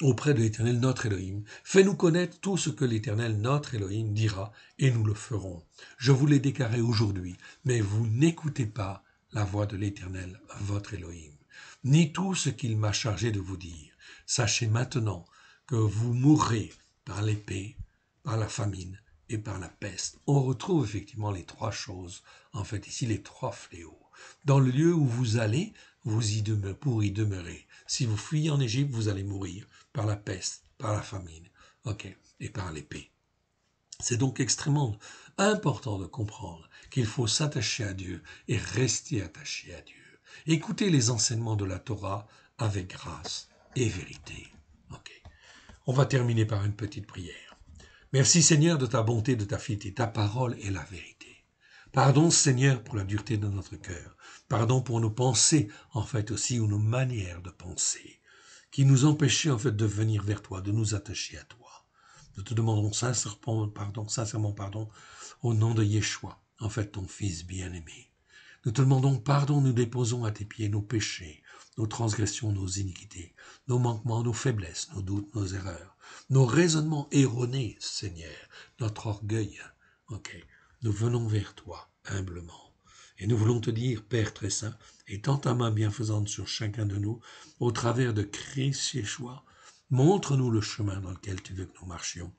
auprès de l'Éternel, notre Elohim, fais-nous connaître tout ce que l'Éternel, notre Elohim, dira, et nous le ferons. Je vous l'ai déclaré aujourd'hui, mais vous n'écoutez pas la voix de l'Éternel, votre Elohim, ni tout ce qu'il m'a chargé de vous dire. Sachez maintenant que vous mourrez par l'épée, par la famine et par la peste. On retrouve effectivement les trois choses, en fait ici les trois fléaux. Dans le lieu où vous allez, vous y demeurez, pour y demeurer. Si vous fuyez en Égypte, vous allez mourir par la peste, par la famine, et par l'épée. C'est donc extrêmement important de comprendre qu'il faut s'attacher à Dieu et rester attaché à Dieu. Écoutez les enseignements de la Torah avec grâce et vérité. On va terminer par une petite prière. Merci Seigneur de ta bonté, de ta fidélité. Ta parole est la vérité. Pardon Seigneur pour la dureté de notre cœur. Pardon pour nos pensées, en fait aussi, ou nos manières de penser, qui nous empêchaient en fait de venir vers toi, de nous attacher à toi. Nous te demandons sincèrement pardon au nom de Yeshua, en fait ton Fils bien-aimé. Nous te demandons pardon, nous déposons à tes pieds nos péchés, nos transgressions, nos iniquités, nos manquements, nos faiblesses, nos doutes, nos erreurs, nos raisonnements erronés, Seigneur, notre orgueil. Nous venons vers toi, humblement. Et nous voulons te dire, Père très saint, étends ta main bienfaisante sur chacun de nous, au travers de Christ Yeshua, montre-nous le chemin dans lequel tu veux que nous marchions,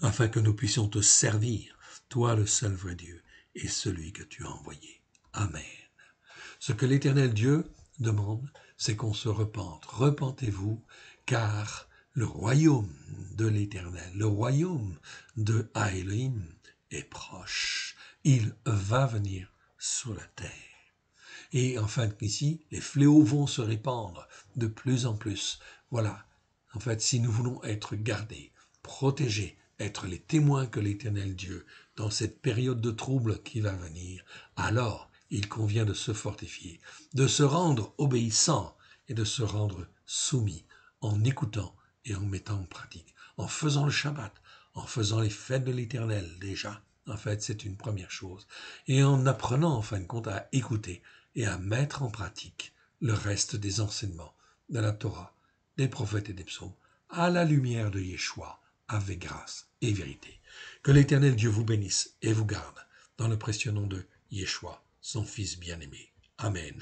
afin que nous puissions te servir, toi le seul vrai Dieu, et celui que tu as envoyé. Amen. Ce que l'Éternel Dieu demande, c'est qu'on se repente. Repentez-vous, car le royaume de l'Éternel, le royaume de Elohim est proche. Il va venir sur la terre. Et enfin, ici, les fléaux vont se répandre de plus en plus. Voilà. En fait, si nous voulons être gardés, protégés, être les témoins que l'Éternel Dieu, dans cette période de trouble qui va venir, alors il convient de se fortifier, de se rendre obéissant et de se rendre soumis en écoutant et en mettant en pratique, en faisant le Shabbat, en faisant les fêtes de l'Éternel déjà. En fait, c'est une première chose. Et en apprenant, en fin de compte, à écouter et à mettre en pratique le reste des enseignements de la Torah, des prophètes et des psaumes, à la lumière de Yeshua, avec grâce et vérité. Que l'Éternel Dieu vous bénisse et vous garde, dans le précieux nom de Yeshua, son Fils bien-aimé. Amen.